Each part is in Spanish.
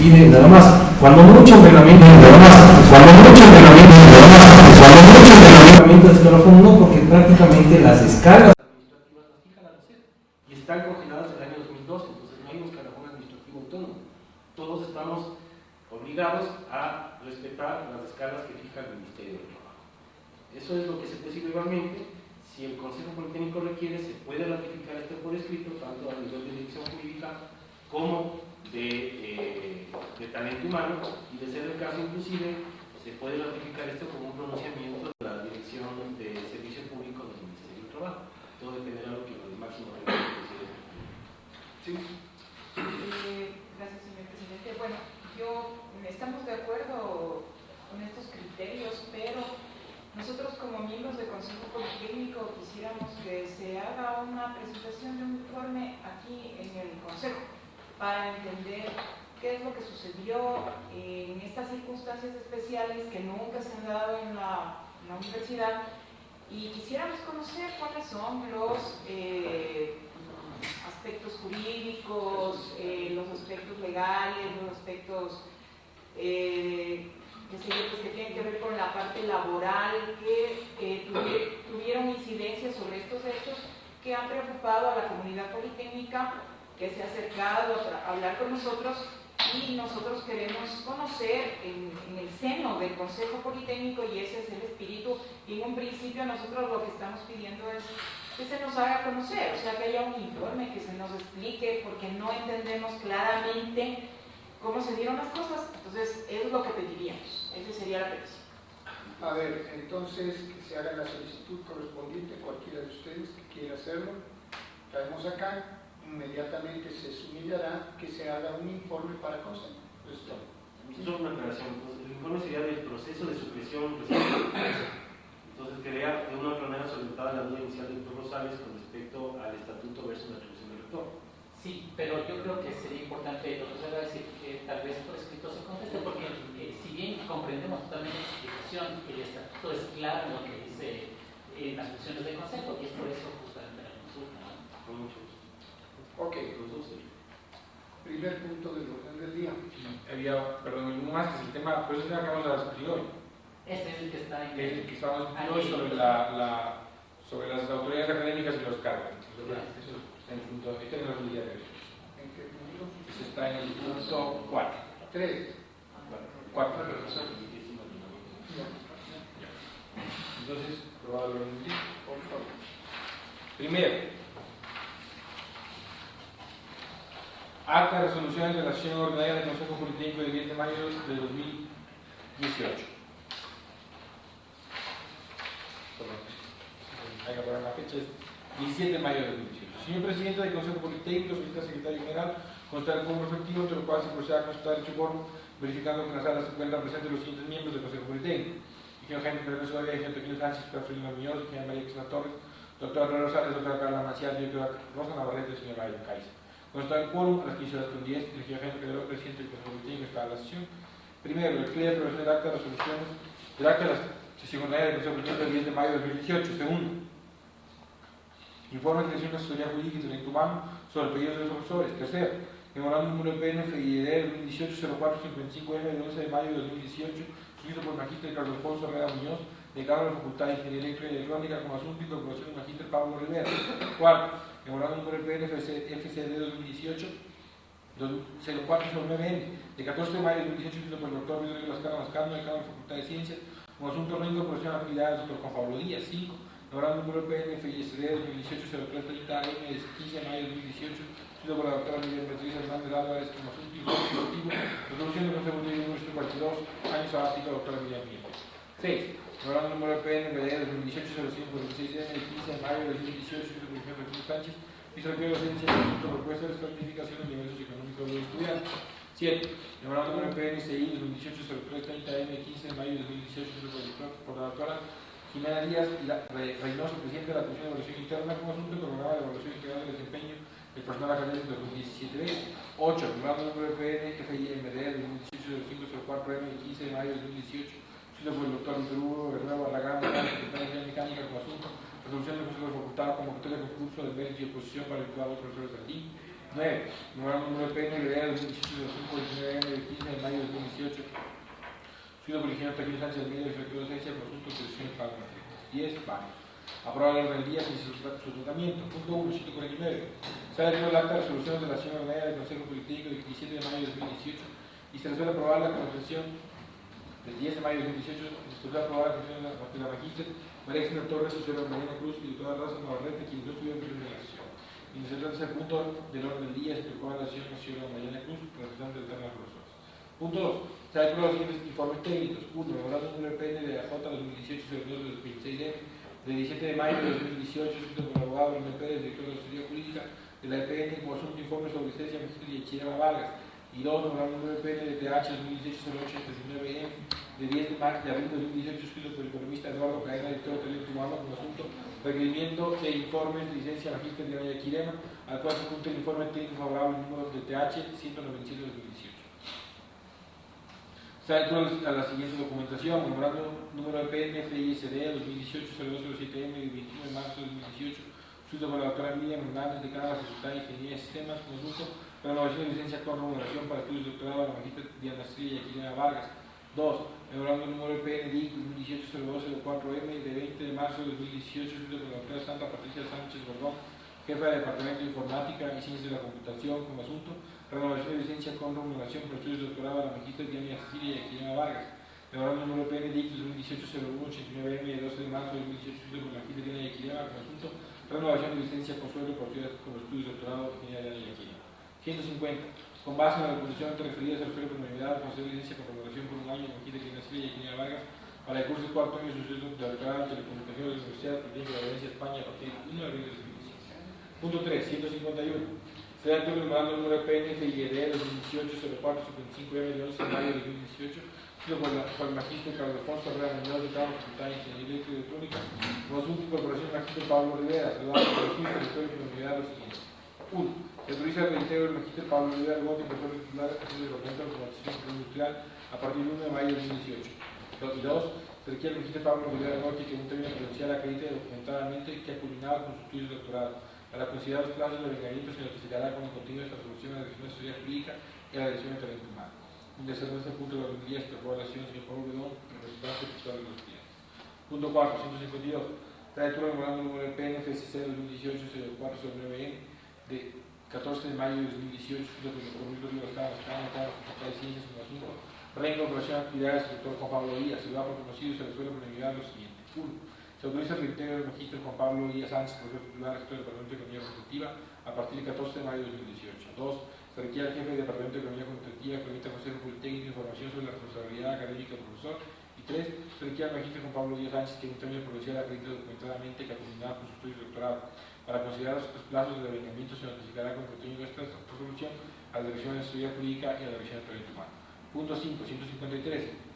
inclusive nada más, cuando mucho entrenamiento de escalafón no, porque prácticamente las descargas administrativas las fija la SED y están congeladas del año 2012, entonces no hay un escalafón administrativo autónomo. Todos estamos obligados a respetar las descargas que fija el Ministerio del Trabajo. Eso es lo que se percibe igualmente. Si el Consejo Politécnico requiere, se puede ratificar esto por escrito, tanto a nivel de dirección jurídica como de talento humano, y de ser el caso inclusive, se puede ratificar esto como un pronunciamiento de la Dirección de Servicio Público del Ministerio del Trabajo. Todo dependerá de lo que el máximo reglamento considere. Sí. Gracias, señor presidente. Bueno, estamos de acuerdo con estos criterios, pero nosotros como miembros del Consejo Politécnico quisiéramos que se haga una presentación de un informe aquí en el Consejo para entender qué es lo que sucedió en estas circunstancias especiales que nunca se han dado en la universidad, y quisiéramos conocer cuáles son los aspectos jurídicos, los aspectos legales, los aspectos que tienen que ver con la parte laboral, que tuvieron incidencia sobre estos hechos que han preocupado a la comunidad politécnica, que se ha acercado a hablar con nosotros, y nosotros queremos conocer en el seno del Consejo Politécnico, y ese es el espíritu, y en un principio nosotros lo que estamos pidiendo es que se nos haga conocer, o sea, que haya un informe, que se nos explique, porque no entendemos claramente cómo se dieron las cosas. Entonces, eso es lo que pediríamos, esa sería la petición. A ver, entonces que se haga la solicitud correspondiente, cualquiera de ustedes que quiera hacerlo, traemos acá, inmediatamente se sumirá que se haga un informe para consejo. Solo una aclaración, el informe sería del proceso de supresión reciente. Entonces quedaría de una manera solventada la duda inicial del doctor Rosales con respecto al estatuto versus la atribución del rector. Sí, pero yo creo que sería importante, doctor Serra, decir que tal vez por escrito se conteste, porque si bien comprendemos totalmente la explicación, el estatuto es claro en lo que dice las funciones del Consejo, y es por eso justamente la consulta, ¿no? Con mucho gusto. Ok, primer punto del orden del día. Perdón, uno más, que es el tema, pues es el que vamos a discutir hoy. Ese es el que está en El que estamos discutiendo hoy sobre las autoridades académicas y los cargos. Eso está en el punto, este es el día de hoy. ¿En qué punto? Eso está en el punto 4. 3. 4. Entonces, probado el orden del día. Por favor. Primero, acta de resoluciones de la sesión ordinaria del Consejo Politécnico del 10 de mayo de 2018. Hay que poner la fecha, es 17 de mayo de 2018. Señor Presidente del Consejo Politécnico, solicita Secretario General constar el quórum efectivo, entre lo cual se procede a constatar dicho quórum, verificando que en la sala se encuentran presentes los siguientes miembros del Consejo Politécnico: ingeniero Jaime Pedro Soria, ingeniero Tequino Sánchez, Pedro Muñoz, ingeniero María Cristina Torres, doctora Rosales Rosales, doctora Carla Maciel, directora Rosa Navarrete, señor Ryan Kaiser. Constar el quórum a las 15 horas con 10, el ingeniero Jaime Pedro, presidente del Consejo Politécnico, está a la sesión. Primero, el pleno de aprobación del acta de resoluciones del acta de la sesión ordinaria del Consejo Politécnico del 10 de mayo de 2018. Segundo, informe de dirección de asesoría jurídica y talento humano sobre el pedido de los profesores. Tercero, memorando número de PNFID 2018-0455M del 11 de mayo de 2018, suscrito por el magíster Carlos Alfonso Herrera Muñoz, decano de la Facultad de Ingeniería Eléctrica y Electrónica, con asunto y incorporación del magíster Pablo Rivera. Cuarto, memorando número de PNFCD 2018-0409M de 14 de mayo de 2018, suscrito por el doctor Miguel Lascano Lascano, decano de la Facultad de Ciencias, con asunto de incorporación a la actividad del doctor Juan Pablo Díaz. 5. Memorando número PNFISD 2018-0330M de 15 de mayo de 2018, sido por la doctora Miguel Beatriz Hernández Álvarez, como asunto informativo, resolución del Consejo de número 142, año sabático, doctora Miguel Miguel. 6. Memorando número PNBD 2018-0546M de 15 de mayo de 2018, sido por el ingeniero Beatriz Sánchez, y se requiere docencia en el asunto propuesta de certificación del nivel socioeconómico de los estudiantes. 7. Memorando número PNCI 2018-0330M de 15 de mayo de 2018, sido por la doctora Jimena Díaz Reynoso, presidente de la Comisión de Evaluación Interna, como asunto del programa de evaluación integral del desempeño del personal académico de 2017-20. 8. Memorando número PNFIMD 2018-0504M de 15 de mayo de 2018, sido por el doctor Perú Bernardo Barragán, secretario de Mecánica, como asunto resolución del Consejo de Facultad, convocatoria de concurso de méritos y oposición para el cuadro de profesores del DIN. 9. Memorando número PNLD 2018-0549M de 15 de suscrito por el ingeniero Taquillo Sánchez Almeida, director de docencia, por asunto de autorizaciones para las matrículas. 10, varios. Aprobar el orden del día sin su tratamiento. Punto 1, 149. Se ha derivado el acta de resoluciones de la señora Ordenada del Consejo Politécnico del 17 de mayo de 2018 y se resuelve aprobar la concesión del 10 de mayo de 2018. Se resuelve aprobar la concesión de la magíster María Cristina Torres, señora Mariana Cruz y doctora Raza Navarrete, quienes no estuvieron presentes en la sesión. Y en el tercer punto del orden del día se preocupa la señora Mariana Cruz, representante del tema de los profesores. Punto 2. Se ha aprobado los siguientes informes técnicos. 1. Memorando número PN de la J 2018-02 de 26M del 17 de mayo de 2018, escrito por el abogado René Pérez, director de la Asesoría Jurídica de la EPN, como asunto informe sobre licencia magíster y Echillera Vargas. Y 2. Memorando número PN de TH 2018-08-39M de 10 de abril de 2018, escrito por el economista Eduardo Cadena, director de Talento Humano, como asunto requerimiento de informes de licencia magíster de María Quirema, al cual se junta el informe técnico favorable número de TH 197 de 2018. Se ha hecho a la siguiente documentación: memorando número de PNFISD 2018-0207M del 21 de marzo de 2018, escrito por la doctora Miriam Hernández, decana de la Facultad de Ingeniería de Sistemas, como asunto renovación de licencia con remuneración para estudios de doctorado de la magíster Diana Estrella y Aquilina Vargas. 2. Memorando número de PNDIC 2018-0204M de 20 de marzo de 2018, escrito por la doctora Santa Patricia Sánchez Gordón, jefa del Departamento de Informática y Ciencias de la Computación, como asunto renovación de licencia con remuneración por estudios de doctorado de la magíster Diana Cecilia y Aquilina Vargas. Memorando número de PNDIC 2018-0189M de 12 de marzo de 2018, escrito por la magíster Diana y Aquilina, como asunto renovación de licencia con sueldo por estudios de doctorado de Diana y Aquilina. 150. Con base en la documentación referidas al sueldo por unidad, conceder licencia con remuneración por un año en magíster Diana Cecilia y Aquilina Vargas para el curso de cuarto año de sucesos de doctorado en telecomunicaciones de la Universidad Politécnica de Valencia, España, a partir del 1 de abril de 2017. Punto 3. 151. Se da el memorando número PNFID 2018-0455M de 11 de mayo de 2018, sido por el magíster Carlos Alfonso Herrera Muñoz, de la Facultad de Ingeniería Electrónica, como asunto incorporación magíster Pablo Rivera. Se da por el director de comunidad lo siguiente. 1. Se autoriza el reitero del magíster Pablo Rivera Gómez, profesor titular de del Departamento de Automatización Industrial a partir del 1 de mayo de 2018. Y 2. Se requiere el magíster Pablo Rivera Gómez que un término credencial acredite documentadamente que ha culminado con sus estudios de doctorado. Para considerar los plazos de vengamiento se notificará con el contenido de esta resolución a la Dirección de Asesoría Jurídica y a la Dirección de Talento Humano. De ser este punto de la orden se aprobó la acción del señor Pablo Bedón, representante principal de los estudiantes. Punto 4. 152. Trae lectura del memorando número de PNFSC 2018-0409M de 14 de mayo de 2018, escrito por el doctor Luis Rodríguez Cámara, la Facultad de Ciencias, como asunto reincorporación a actividades del doctor Juan Pablo Díaz. Se da por conocido y se resuelve por unanimidad lo siguiente. 1. Se autoriza el reitero del magíster Juan Pablo Díaz Sánchez, profesor titular del Departamento de Economía Consultiva, a partir del 14 de mayo de 2018. 2. Se requiere al jefe del Departamento de Economía Consultiva que permita al Consejo Politécnico información sobre la responsabilidad académica del profesor. Y 3. Se requiere al magíster Juan Pablo Díaz Sánchez que en un término provincial acredite documentadamente que ha culminado con sus estudios de doctorado. Para considerar los plazos de devengamiento se notificará con contenido de esta resolución a la Dirección de Asesoría Jurídica y a la Dirección de Talento Humano. Punto 5. 153.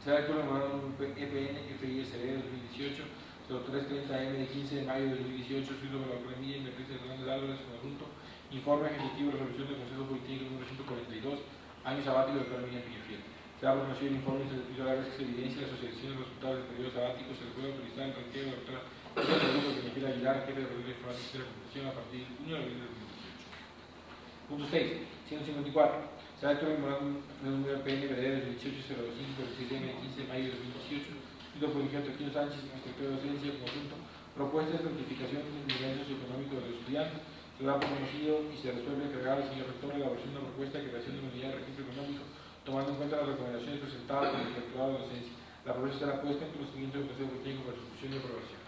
Se da el memorando EPN FISD 2018 0330M de 15 de mayo de 2018, escrito por la doctora Miriam Hernández Hernández Álvarez, con asunto informe ejecutivo de resolución del Consejo Politécnico número 142, año sabático de la doctora Miriam Piñafiel. Se ha reconocido el informe de la vez que se evidencia la asociación de los resultados del periodo sabático. Se le puede autorizar el ranqueo de la doctora Piñafiel Aguilar, jefe de Proyecto Informático de la Computación, a partir del 1 de abril de 2018. Punto 6. 154. Se ha hecho el memorando número PNVD 2018-05 del 6 de 15 de mayo de 2018, escrito por el ingeniero Taquillo Sánchez, inspector de docencia, conjunto, propuestas de notificación de ingresos económicos de los estudiantes. Se da por conocido y se resuelve encargar al señor rector de la elaboración de una propuesta de creación de una unidad de registro económico, tomando en cuenta las recomendaciones presentadas por el inspectorado de docencia. La propuesta será puesta en conocimiento del Consejo Politécnico para su discusión y aprobación.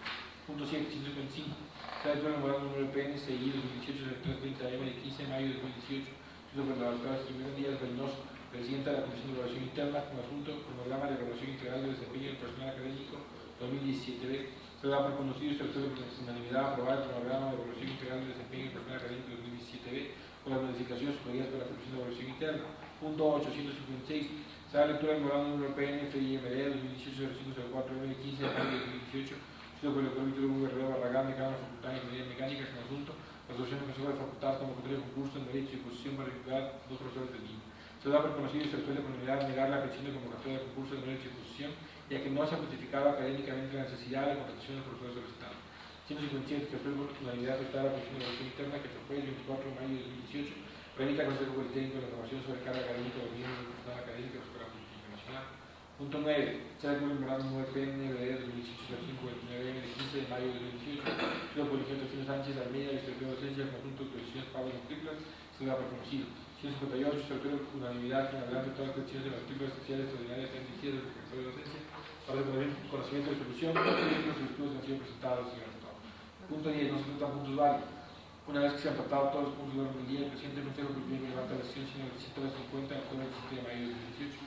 Punto 7. 155. Se ha hecho el memorando número PNCI 2018-0330M de 15 de mayo de 2018, sobre la doctora Jimena Díaz Reynoso, presidenta de la Comisión de Evaluación Interna, con asunto Cronograma de Evaluación Integral del Desempeño del Personal Académico 2017B. Se da por conocido y se resuelve por unanimidad aprobar el Cronograma de Evaluación Integral del Desempeño del Personal Académico 2017B con las modificaciones sugeridas por la Comisión de Evaluación Interna. Punto 856. Se da lectura del memorando número PNFIMD 2018-0504M de 15 de mayo de 2018, sido por el doctor Víctor Hugo Guerrero Barragán, decano de la Facultad de Ingeniería Mecánica, con asunto resolución del Consejo de Facultad, convocatoria de concurso en Derecho y Posición para vincular dos profesores del mismo. Se da por conocido y se resuelve con unidad negar la petición de convocatoria de concurso en Derecho y Posición, ya que no se ha justificado académicamente la necesidad de contratación del profesor solicitado. 157. Se resuelve con unanimidad aceptar la Comisión de Evaluación Interna que fue el 24 de mayo de 2018 remite al Consejo Politécnico la información sobre carga académica de los miembros del personal académico de la Escuela Politécnica Nacional. Punto 9. 9. Se ha conmemorado un 9 PNBD 2018-05-29 de 15 de mayo de 2018. Lo publicó Tocino Sánchez Almeida, Secretario de Docencia, conjunto de colecciones Pablo Matrículas, se lo ha reconocido. 158, Secretario de Unanimidad, en adelante todas las colecciones de matrículas especiales extraordinarias están dirigidas al Secretario de Docencia para tener conocimiento de solución de los estudios que han sido presentados y resultados. Punto 10. No se tratan puntos válidos. Una vez que se han tratado todos los puntos de orden del día, el presidente del Consejo Político levanta la sesión sin el 750 del jueves 17 de mayo de 2018.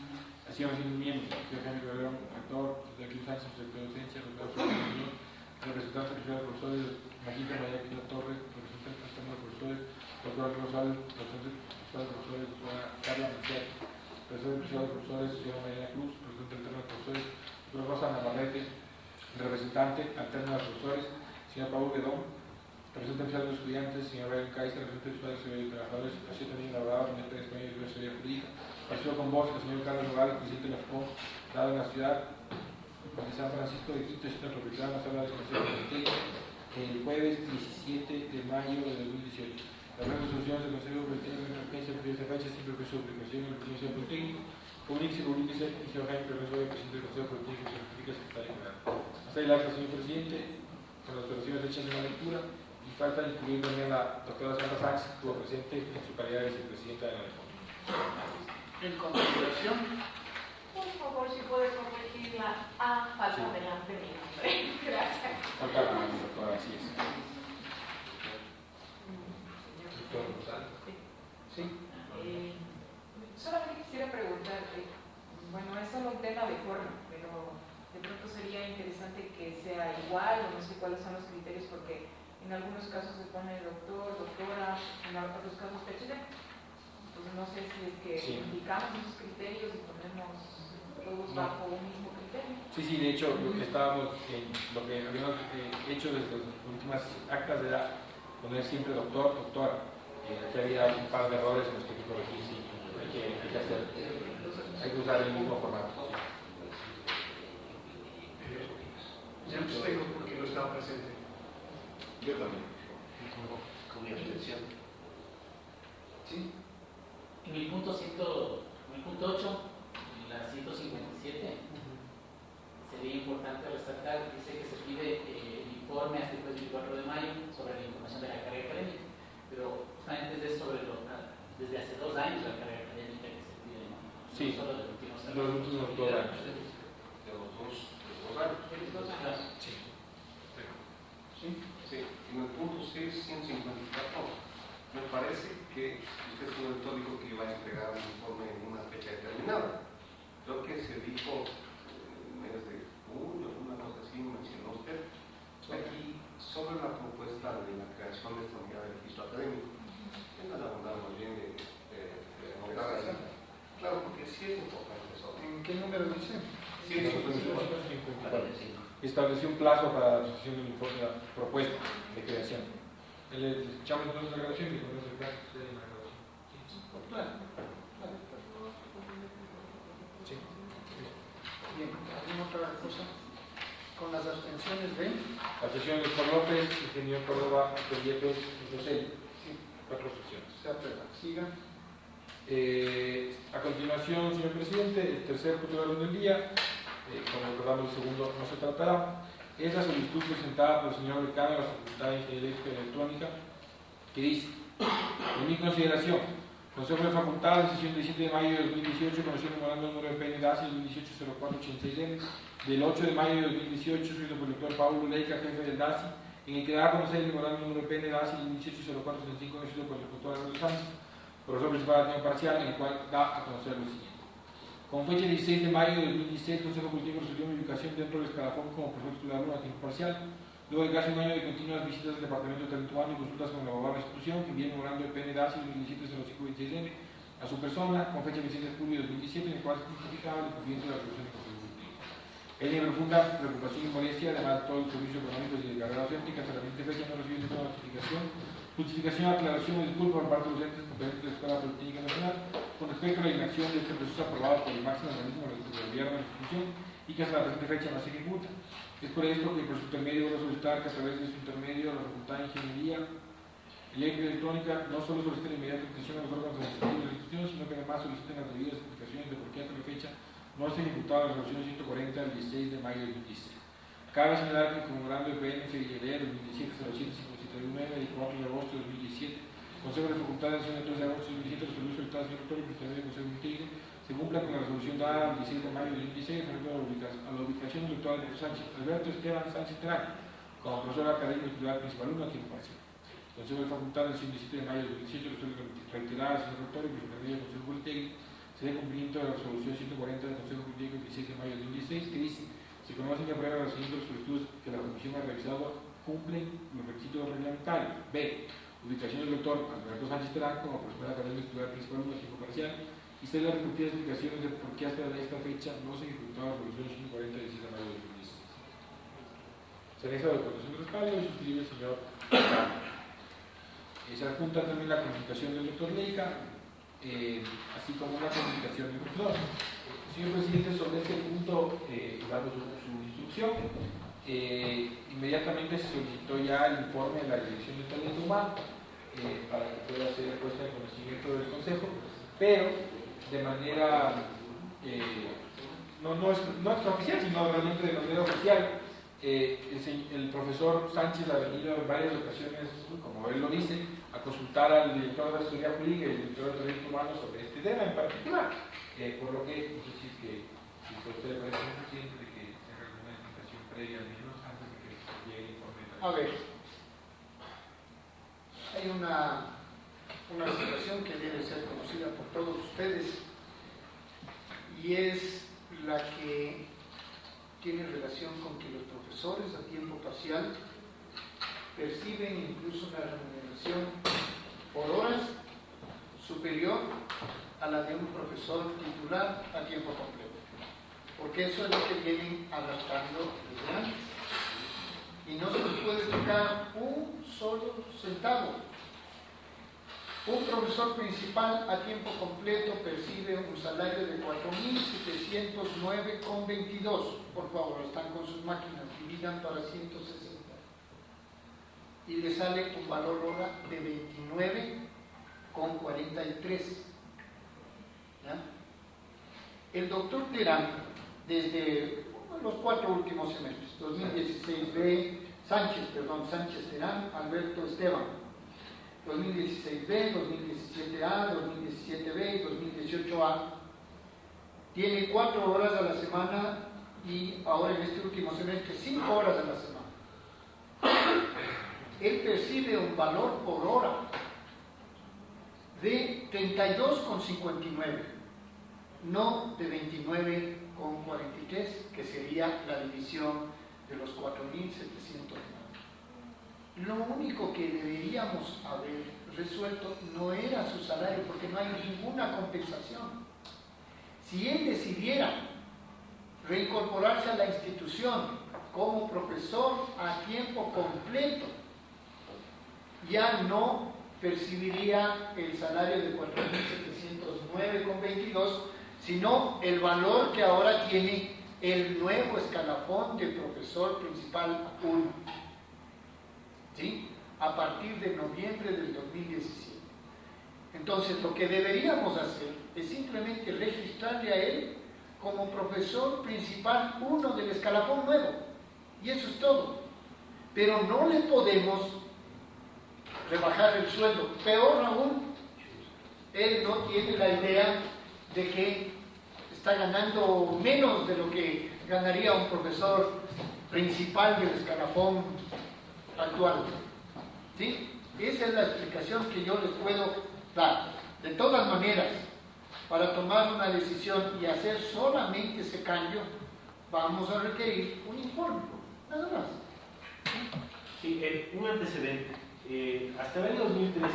Así van siendo miembros, señor Jaime Guerrero, actor, de Club Sánchez, secretario de docencia, representante oficial de profesores, Magita María Quita Torres, representante externo de profesores, doctor Rosal, representante oficial de profesores, doctora Carla Manciat, representante oficial de profesores, señora Mariana Cruz, representante alterno de profesores, doctora Rosa Navarrete, representante alterno de profesores, señor Pablo Guedón, representante oficial de los estudiantes, señor Brian Kaiser, representante oficial de los trabajadores, así también elaborado en el español de Universidad Jurídica. Partido con voz el señor Carlos Morales, presidente de la FCO, dado en la ciudad de San Francisco de Quito, está propietario en la sala de Consejo Politécnico, el jueves 17 de mayo de 2018. Las resoluciones del Consejo Politécnico de emergencia de esta fecha sin permiso de aplicación en el Consejo Politécnico. Comuníquese, y señor Jaime Permeso, presidente del Consejo Politécnico, certifica secretario general. Hasta ahí la acta, señor presidente, con las operaciones hechas en la lectura. Y falta incluir también a la doctora Sandra Sánchez, que estuvo presente en su calidad de vicepresidenta de la República. En consideración, Por favor, si puede corregir la A, falta Sí. delante de mi nombre. Gracias. Falta la doctora, así es. Doctor Rosal. sí, Solamente quisiera preguntarte, bueno, es solo un tema de forma, pero de pronto sería interesante que sea igual, o no sé cuáles son los criterios, porque en algunos casos se pone doctor, doctora, en otros casos PhD. Entonces no sé si es que Sí. indicamos esos criterios y ponemos todos No. bajo un mismo criterio. Sí, de hecho, lo que habíamos hecho desde las últimas actas era poner siempre doctor, doctora. Aquí había un par de errores en los que hay que corregir, sí, hay que usar el mismo formato. Ya los tengo porque no estaba presente. Yo también. Con mi abstención. sí, En el punto 8, en la 157, sería importante resaltar, dice que se pide el informe hasta el 24 de mayo sobre la información de la carrera académica, pero justamente es desde hace 2 años la carrera académica que se pide, ¿no? Sí. No solo de los últimos años. Los últimos 2 años. De los dos años. De los 2 años. Sí. sí, Sí, en el punto 6, 154, me parece que usted, señor doctor, dijo que iba a entregar un informe en una fecha determinada. Creo que se dijo en el mes de julio, una cosa así, mencionó usted, aquí sobre la propuesta de la creación de esta unidad de registro académico. En la abundar más bien de anotar ahí. Claro, porque sí es importante eso. ¿en qué número dice? 155. Estableció un plazo para la asociación del informe, la propuesta de creación. Echamos entonces la grabación y con eso el caso se la grabación. Claro. Sí. Bien, ¿alguna otra cosa? Con las abstenciones de La sesión del doctor López, ingeniero Córdoba, Yepes, José. sí, 4 sesiones. se aprueba. Siga. A continuación, señor presidente, el tercer punto de orden del día, como recordamos, el segundo no se tratará, es la solicitud presentada por el señor decano de la Facultad de Ingeniería Electrónica, que dice: en mi consideración, Consejo de Facultad, decisión del 7 de mayo de 2018, conoció el memorando número de PN DASI 2018-0486N, del 8 de mayo de 2018, subido por el doctor Paulo Leica, jefe del DASI, en el que da a conocer el memorando número de PN DASI 2018-0465, subido por el doctor Álvaro Sánchez, profesor principal de tiempo parcial, en el cual da a conocer lo siguiente. Con fecha 16 de mayo de 2016, el Consejo Político resolvió mi ubicación dentro del escalafón como profesor titular a tiempo parcial, luego de casi un año de continuas visitas al Departamento de Talento Humano y consultas con la abogada de la institución, que envié el memorando de PN DASI 2017-0526N a su persona, con fecha 16 de julio de 2017, en el cual se justificaba el cumplimiento de la resolución del Consejo Político. Él tiene profunda preocupación y molestia, además de todo el servicio económico y de carrera docente, hasta la siguiente fecha no recibió ninguna notificación, justificación, aclaración o disculpa por parte de los entes competentes de la Escuela Politécnica Nacional con respecto a la inacción de este proceso aprobado por el máximo organismo del gobierno de la institución y que hasta la presente fecha no se ejecuta. Es por esto que por su intermedio voy a solicitar que a través de su intermedio la Facultad de Ingeniería Electrónica no solo solicite la inmediata atención a los órganos administrativos de la institución, sino que además soliciten las debidas explicaciones de por qué hasta la fecha no no se ejecutaba la resolución 140 del 16 de mayo del 2016. Cabe señalar que conmemorando el PN FILR 2017-07-579 del 4 de agosto de 2017, Consejo de Facultades del 3 de agosto de 2017 resolvió solicitar al señor rector y presidente del Consejo Ejecutivo se cumpla con la resolución dada el 16 de mayo de 2016 a la ubicación del doctor Sánchez Alberto Esteban Sánchez Terán como profesor académico titular principal 1 a tiempo parcial. El Consejo de Facultades del 17 de mayo de 2018 resuelve reiterar al señor rector y presidente del Consejo Politécnico se dé cumplimiento de la resolución 140 del Consejo Politécnico del 16 de mayo de 2016 que dice: se conocen y aprueban las siguientes solicitudes que la Comisión ha revisado cumplen los requisitos reglamentarios. B. Ubicación del doctor Alberto Sánchez Terán como profesor académico titular principal 1 a tiempo parcial y se las respectivas explicaciones de por qué hasta esta fecha no se ejecutaba la resolución 140 del 16 de mayo de 2016. Se anexa la documentación de respaldo y suscribe el señor Carlos. Se adjunta también la comunicación del doctor Leica, así como una comunicación del profesor. Señor presidente, sobre este punto, dando su instrucción, inmediatamente se solicitó ya el informe de la Dirección de Talento Humano para que pueda ser puesta en conocimiento del Consejo, pero de manera no extraoficial, sino realmente de manera oficial. El profesor Sánchez ha venido en varias ocasiones, como él lo dice, a consultar al director de la Asesoría Jurídica y el director de Derechos Humanos sobre este tema en particular, por lo que no sé si a usted le parece suficiente de que se haga una explicación previa al menos antes de que llegue el informe de la... A ver, hay una situación que debe ser conocida por todos ustedes y es la que tiene relación con que los profesores a tiempo parcial perciben incluso una remuneración por horas superior a la de un profesor titular a tiempo completo, porque eso es lo que vienen arrastrando desde antes y no se les puede tocar un solo centavo. Un profesor principal a tiempo completo percibe un salario de 4.709,22. Por favor, están con sus máquinas, dividan para 160. Y le sale un valor hora de 29,43. ¿Ya? El doctor Terán, desde los 4 últimos semestres, 2016B, Sánchez Terán, Alberto Esteban, 2016B, 2017A, 2017B y 2018A. Tiene 4 horas a la semana y ahora en este último semestre 5 horas a la semana. Él percibe un valor por hora de 32,59, no de 29,43, que sería la división de los 4.709. Lo único que deberíamos haber resuelto no era su salario, porque no hay ninguna compensación. Si él decidiera reincorporarse a la institución como profesor a tiempo completo, ya no percibiría el salario de 4.709,22, sino el valor que ahora tiene el nuevo escalafón de profesor principal 1. ¿Sí? A partir de noviembre del 2017. Entonces, lo que deberíamos hacer es simplemente registrarle a él como profesor principal 1 del escalafón nuevo. Y eso es todo. Pero no le podemos rebajar el sueldo. Peor aún, él no tiene la idea de que está ganando menos de lo que ganaría un profesor principal del escalafón actual. ¿Sí? Esa es la explicación que yo les puedo dar. De todas maneras, para tomar una decisión y hacer solamente ese cambio, vamos a requerir un informe, nada más. Sí, un antecedente. Hasta el año 2013,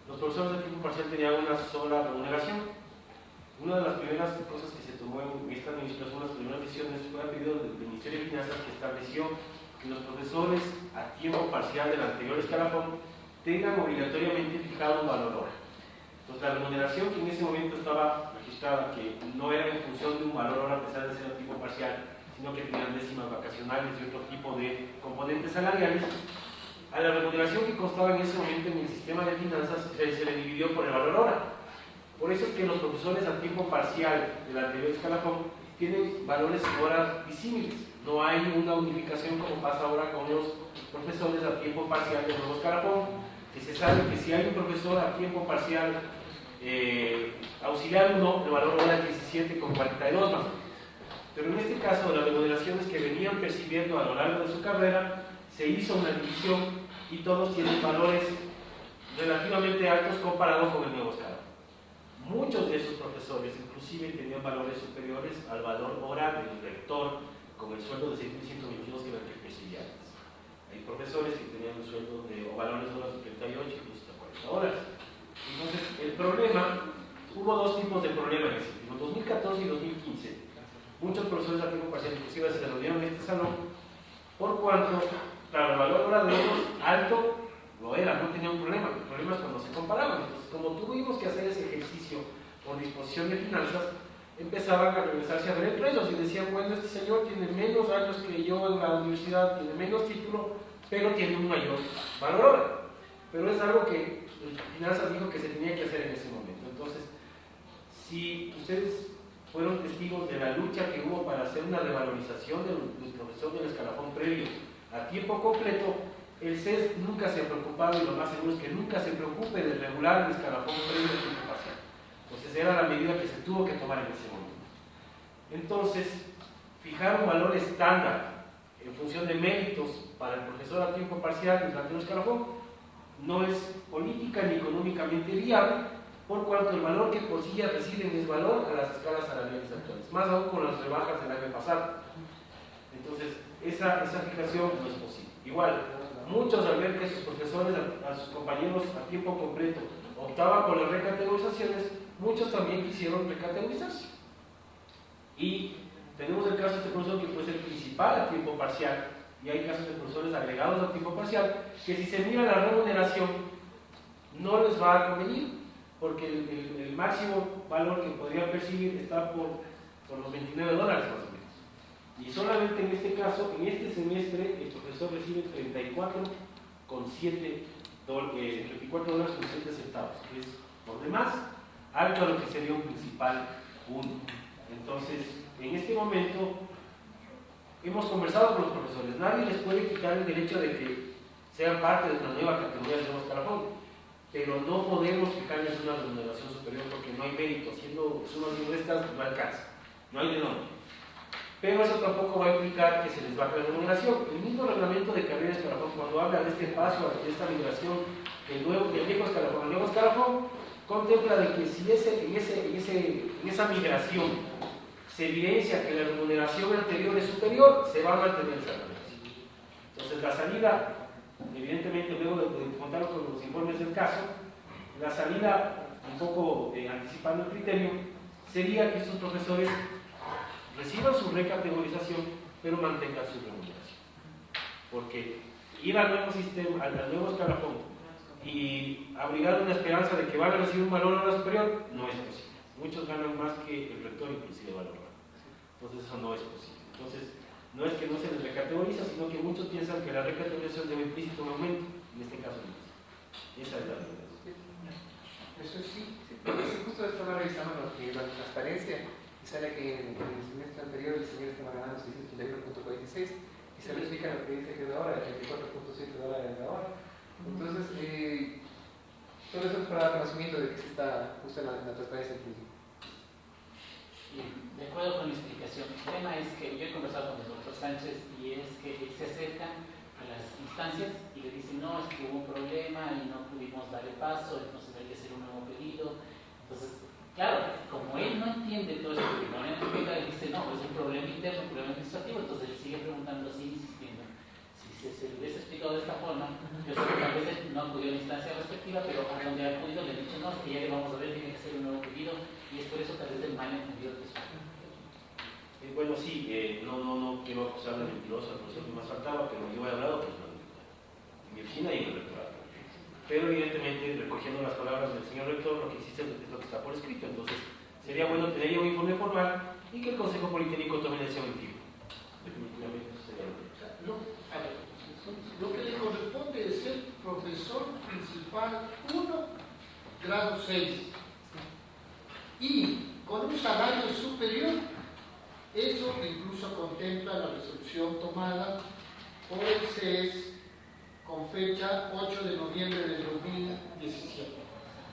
los profesores de tiempo parcial tenían una sola remuneración. Una de las primeras cosas que se tomó en esta administración, las primeras decisiones, fue a pedido del Ministerio de Finanzas, que estableció que los profesores a tiempo parcial del anterior escalafón tengan obligatoriamente fijado un valor hora. Entonces, la remuneración que en ese momento estaba registrada, que no era en función de un valor hora a pesar de ser a tiempo parcial, sino que tenían décimas vacacionales y otro tipo de componentes salariales, a la remuneración que constaba en ese momento en el sistema de finanzas se le dividió por el valor hora. Por eso es que los profesores a tiempo parcial del anterior escalafón tienen valores horas disímiles. No hay una unificación como pasa ahora con los profesores a tiempo parcial del nuevo escalafón, que se sabe que si hay un profesor a tiempo parcial auxiliar 1, el valor hora es 17,42 más. Pero en este caso, las remuneraciones que venían percibiendo a lo largo de su carrera, se hizo una división y todos tienen valores relativamente altos comparados con el nuevo escalafón. Muchos de esos profesores inclusive tenían valores superiores al valor hora del rector con el sueldo de 6.122 que era el que percibía antes. Hay profesores que tenían un sueldo o valores de horas de 38 incluso hasta 40 horas. Entonces, el problema, hubo dos tipos de problemas en ese sentido. En 2014 y 2015, muchos profesores a tiempo parcial inclusive se reunieron en este salón, por cuanto, claro, el valor hora de ellos alto lo era, no tenía un problema. El problema es cuando se comparaban. Entonces, como tuvimos que hacer ese ejercicio por disposición de finanzas, empezaban a regresarse a ver entre ellos y decían, bueno, este señor tiene menos años que yo en la universidad, tiene menos título, pero tiene un mayor valor hora. Pero es algo que finanzas dijo que se tenía que hacer en ese momento. Entonces, si ustedes fueron testigos de la lucha que hubo para hacer una revalorización del profesor del escalafón previo a tiempo completo, el CES nunca se ha preocupado, y lo más seguro es que nunca se preocupe de regular el escalafón previo a tiempo parcial. Entonces era la medida que se tuvo que tomar en ese momento. Entonces, fijar un valor estándar en función de méritos para el profesor a tiempo parcial durante el escalafón no es política ni económicamente viable, por cuanto el valor que por sí ya reciben es valor a las escalas salariales actuales, más aún con las rebajas del año pasado. Entonces, esa fijación no es posible. Igual, muchos al ver que sus profesores, a sus compañeros a tiempo completo, optaban por las recategorizaciones, muchos también quisieron recategorizarse. Y tenemos el caso de este profesor que puede ser principal a tiempo parcial, y hay casos de profesores agregados a tiempo parcial, que si se mira la remuneración, no les va a convenir, porque el máximo valor que podrían percibir está por los $29 más o menos. Y solamente en este caso, en este semestre, el profesor recibe $34,7 centavos, que es por demás alto a lo que sería un principal 1. Entonces, en este momento, hemos conversado con los profesores. Nadie les puede quitar el derecho de que sean parte de una nueva categoría de nuevo escalafón, pero no podemos fijarles una remuneración superior porque no hay mérito. Haciendo sumas y restas no alcanza, no hay de dónde. Pero eso tampoco va a implicar que se les baje la remuneración. El mismo reglamento de carrera escalafón, cuando habla de este paso, de esta migración del viejo escalafón al nuevo escalafón, contempla de que si en esa migración se evidencia que la remuneración anterior es superior, se va a mantener esa remuneración. Entonces, la salida, evidentemente, luego de contar con los informes del caso, la salida, un poco anticipando el criterio, sería que estos profesores reciban su recategorización, pero mantengan su remuneración. Porque ir al nuevo sistema, al nuevo escalafón, y abrigar una esperanza de que van a recibir un valor hora superior, no es posible. Muchos ganan más que el rector, inclusive valor hora. Entonces eso no es posible. Entonces, no es que no se les recategoriza, sino que muchos piensan que la recategorización debe implícito un aumento. En este caso no. Esa es la verdad. Eso sí. Justo estaba revisando la transparencia y sale que en el semestre anterior el señor estaba ganando 681.46 y se verifica lo que dice que es de ahora, el $34.7 de ahora. Entonces, todo eso es para dar conocimiento de que se está justo en la transparencia del principio. De acuerdo con la explicación, el tema es que yo he conversado con el doctor Sánchez y es que se acercan a las instancias y le dicen, no, es que hubo un problema y no pudimos darle paso, entonces hay que hacer un nuevo pedido. Entonces, claro, como él no entiende todo esto, de manera técnica, él dice, no, es un problema interno, un problema administrativo, entonces él sigue preguntando así, insistiendo. Si se le hubiese explicado de esta forma, yo sé que a veces no acudió a la instancia respectiva, pero a donde ha acudido le he dicho, no, es que ya le vamos a ver, tiene que hacer un nuevo pedido, y es por eso tal vez el mal entendido que es. Bueno, sí, no quiero acusar de mentiroso al profesor que más faltaba, pero yo he hablado en mi oficina y en el rectorado. Pero evidentemente, recogiendo las palabras del señor rector, lo que existe es lo que está por escrito. Entonces, sería bueno tener ya un informe formal y que el Consejo Politécnico tome la decisión en vivo. Definitivamente eso sería lo que... Lo que le corresponde es ser profesor principal 1, grado 6. y con un salario superior. Eso incluso contempla la resolución tomada por el CES con fecha 8 de noviembre del 2017.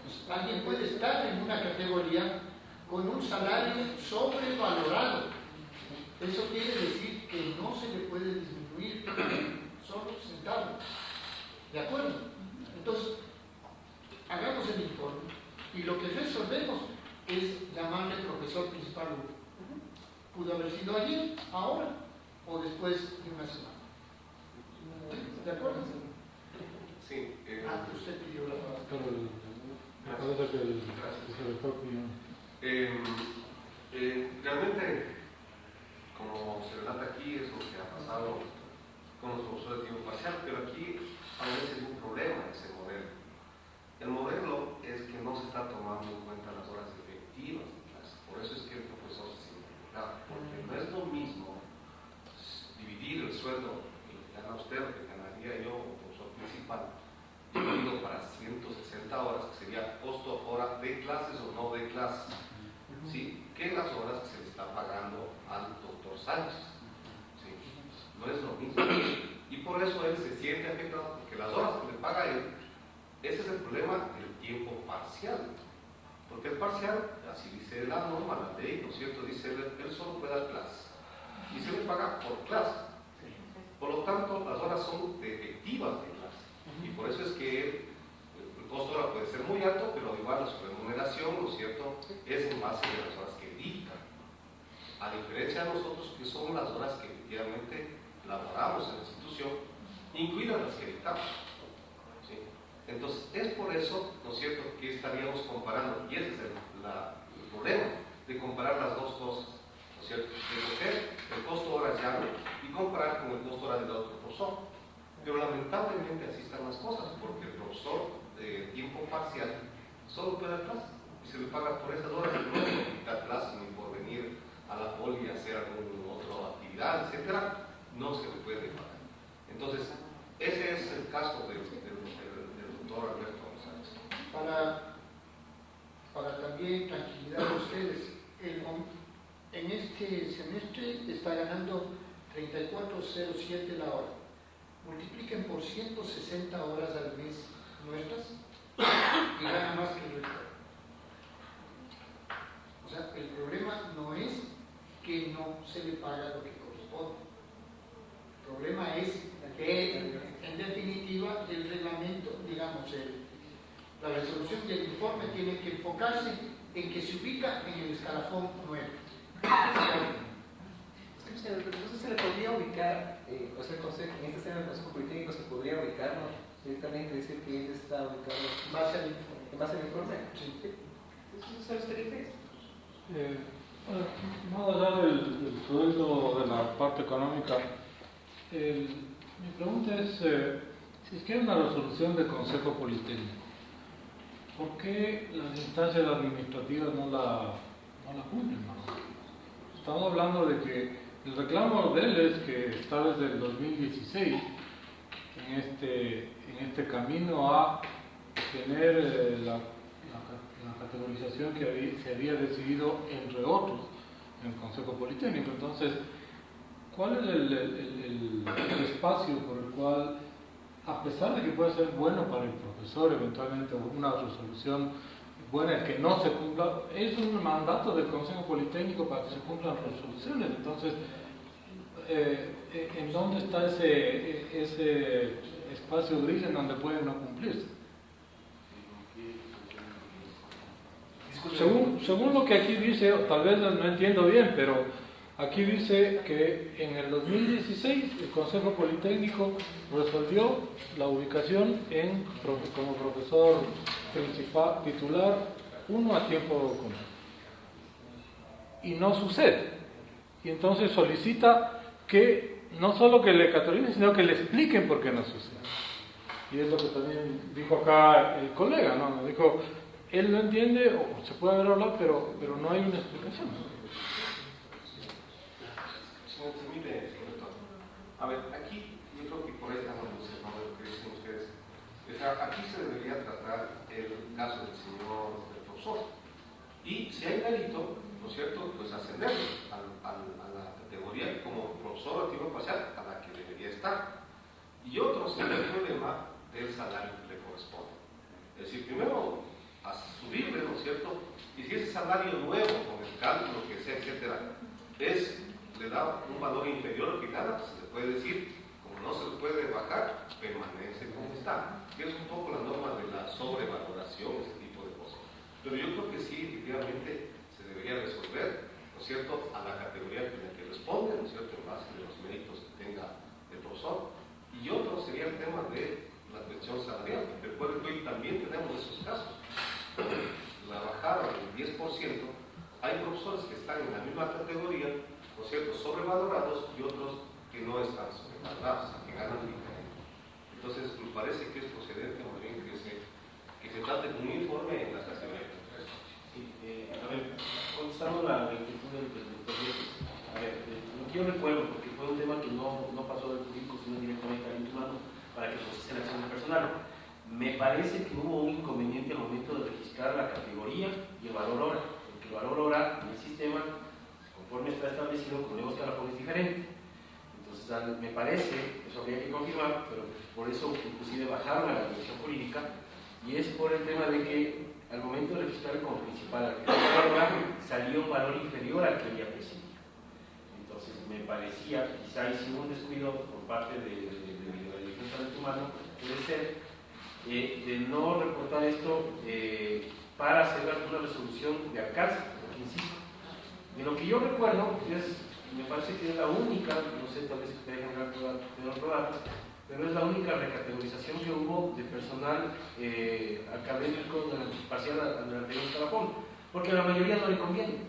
Pues, alguien puede estar en una categoría con un salario sobrevalorado. Eso quiere decir que no se le puede disminuir solo centavos. ¿De acuerdo? Entonces, hagamos el informe y lo que resolvemos es llamarle profesor principal 1. Pudo haber sido ayer, ahora o después de una semana. ¿De acuerdo? Sí. Usted pidió la palabra. Realmente, como se relata aquí, es lo que ha pasado con los profesores de tiempo parcial, pero aquí aparece un problema en ese modelo. El modelo es que no se está tomando en cuenta las horas efectivas de clase, por eso es que el profesor se siente limitado, porque no es lo mismo dividir el sueldo que gana usted, que ganaría yo como profesor principal, dividido para 160 horas, que sería costo hora de clases o no de clases, ¿sí? Que las horas que se le está pagando al doctor Sánchez, ¿sí? No es lo mismo. Y por eso él se siente afectado, porque las horas que le paga él, ese es el problema del tiempo parcial. Porque el parcial, así dice la norma, la ley, ¿no es cierto? Dice él solo puede dar clases. Y se le paga por clase. Por lo tanto, las horas son efectivas de clase. Y por eso es que el costo hora puede ser muy alto, pero igual su remuneración, ¿no es cierto?, es en base a las horas que dictan. A diferencia de nosotros, que son las horas que efectivamente laboramos en la institución, incluidas las que dictamos. ¿Sí? Entonces, es por eso, ¿no es cierto?, que estaríamos comparando, y ese es el problema, de comparar las dos cosas, ¿no es cierto?, de coger el costo hora llano y comparar con el costo hora del otro profesor. Pero lamentablemente así están las cosas, porque el profesor de tiempo parcial solo puede dar clases y se le paga por esas horas, no por quitar clases ni por venir a la poli a hacer alguna otra actividad, etcétera, no se le puede pagar. Entonces, ese es el caso del doctor Alberto González. Para también tranquilidad de ustedes, en este semestre está ganando 34.07 la hora. Multipliquen por 160 horas al mes nuestras y gana más que el rector. O sea, el problema no es que no se le paga lo que corresponde. El problema es que, en definitiva, el reglamento, digamos, la resolución y el informe tienen que enfocarse en que se ubica en el escalafón 9. Entonces se le podría ubicar, o sea, en este escena del Consejo Politécnico se podría ubicar, ¿no?, directamente decir que él está ubicado En base al informe. en base al informe. Sí. ¿Eso se lo dice? Más allá del sueldo, de la parte económica, mi pregunta es, si es que hay una resolución del Consejo Politécnico, ¿por qué las instancias administrativas no la cumplen, ¿no? Estamos hablando de que el reclamo de él es que está desde el 2016 en este camino a tener la categorización que se había decidido, entre otros, en el Consejo Politécnico. Entonces, ¿cuál es el espacio por el cual, a pesar de que puede ser bueno para el profesor, eventualmente una resolución buena, el que no se cumpla, es un mandato del Consejo Politécnico para que se cumplan resoluciones? Entonces, ¿en dónde está ese espacio gris en donde pueden no cumplirse? Según lo que aquí dice, tal vez no entiendo bien, pero aquí dice que en el 2016 el Consejo Politécnico resolvió la ubicación como profesor principal titular 1 a tiempo completo. Y no sucede. Y entonces solicita que no solo que le categoricen, sino que le expliquen por qué no sucede. Y es lo que también dijo acá el colega, ¿no? Dijo, él lo entiende, o se puede haber hablado, pero no hay una explicación. A ver, aquí yo creo que por ahí estamos en lo que dicen ustedes. O sea, aquí se debería tratar el caso del profesor. y si hay mérito, ¿no es cierto?, pues ascenderlo a la categoría como profesor a tiempo parcial a la que debería estar. Y otro sería el problema del salario que le corresponde. Es decir, primero a subirle, ¿no es cierto?, y si ese salario nuevo, con el cálculo que sea, etcétera, le da un valor inferior al que gana, pues se le puede decir, como no se le puede bajar, permanece como está. Y es un poco la norma de la sobrevaloración, ese tipo de cosas. Pero yo creo que sí, efectivamente, se debería resolver, ¿no es cierto?, a la categoría en la que responde, ¿no es cierto?, en base a los méritos que tenga el profesor. Y otro sería el tema de la cuestión salarial. Recuerden que hoy también tenemos esos casos. La bajada del 10%, hay profesores que están en la misma categoría, ¿no es cierto?, sobrevalorados, y otros que no están sobrevalorados, que ganan diferente. Entonces, me parece que es procedente más bien que se trate de un informe en la categoría. A ver, contestamos la inquietud del doctor Díaz. A ver, lo que yo recuerdo, porque fue un tema que no pasó del público, sino directamente al humano para que procese la acción personal. Me parece que hubo un inconveniente al momento de registrar la categoría y el valor hora, porque el valor hora en el sistema, conforme está establecido, con nuevos escalafón es diferente. Entonces, me parece, eso habría que confirmar, pero por eso inclusive bajaron a la dirección jurídica, y es por el tema de que al momento de registrar como principal salió un valor inferior al que había presentado. Entonces, me parecía, quizá hicimos un descuido por parte de la Dirección de Talento Humano, puede ser, de no reportar esto para hacer alguna resolución de alcance, porque insisto, de lo que yo recuerdo, me parece que es la única, no sé, tal vez que ustedes tengan otro dato, pero es la única recategorización que hubo de personal académico parcial al anterior escalafón, porque a la mayoría no le conviene,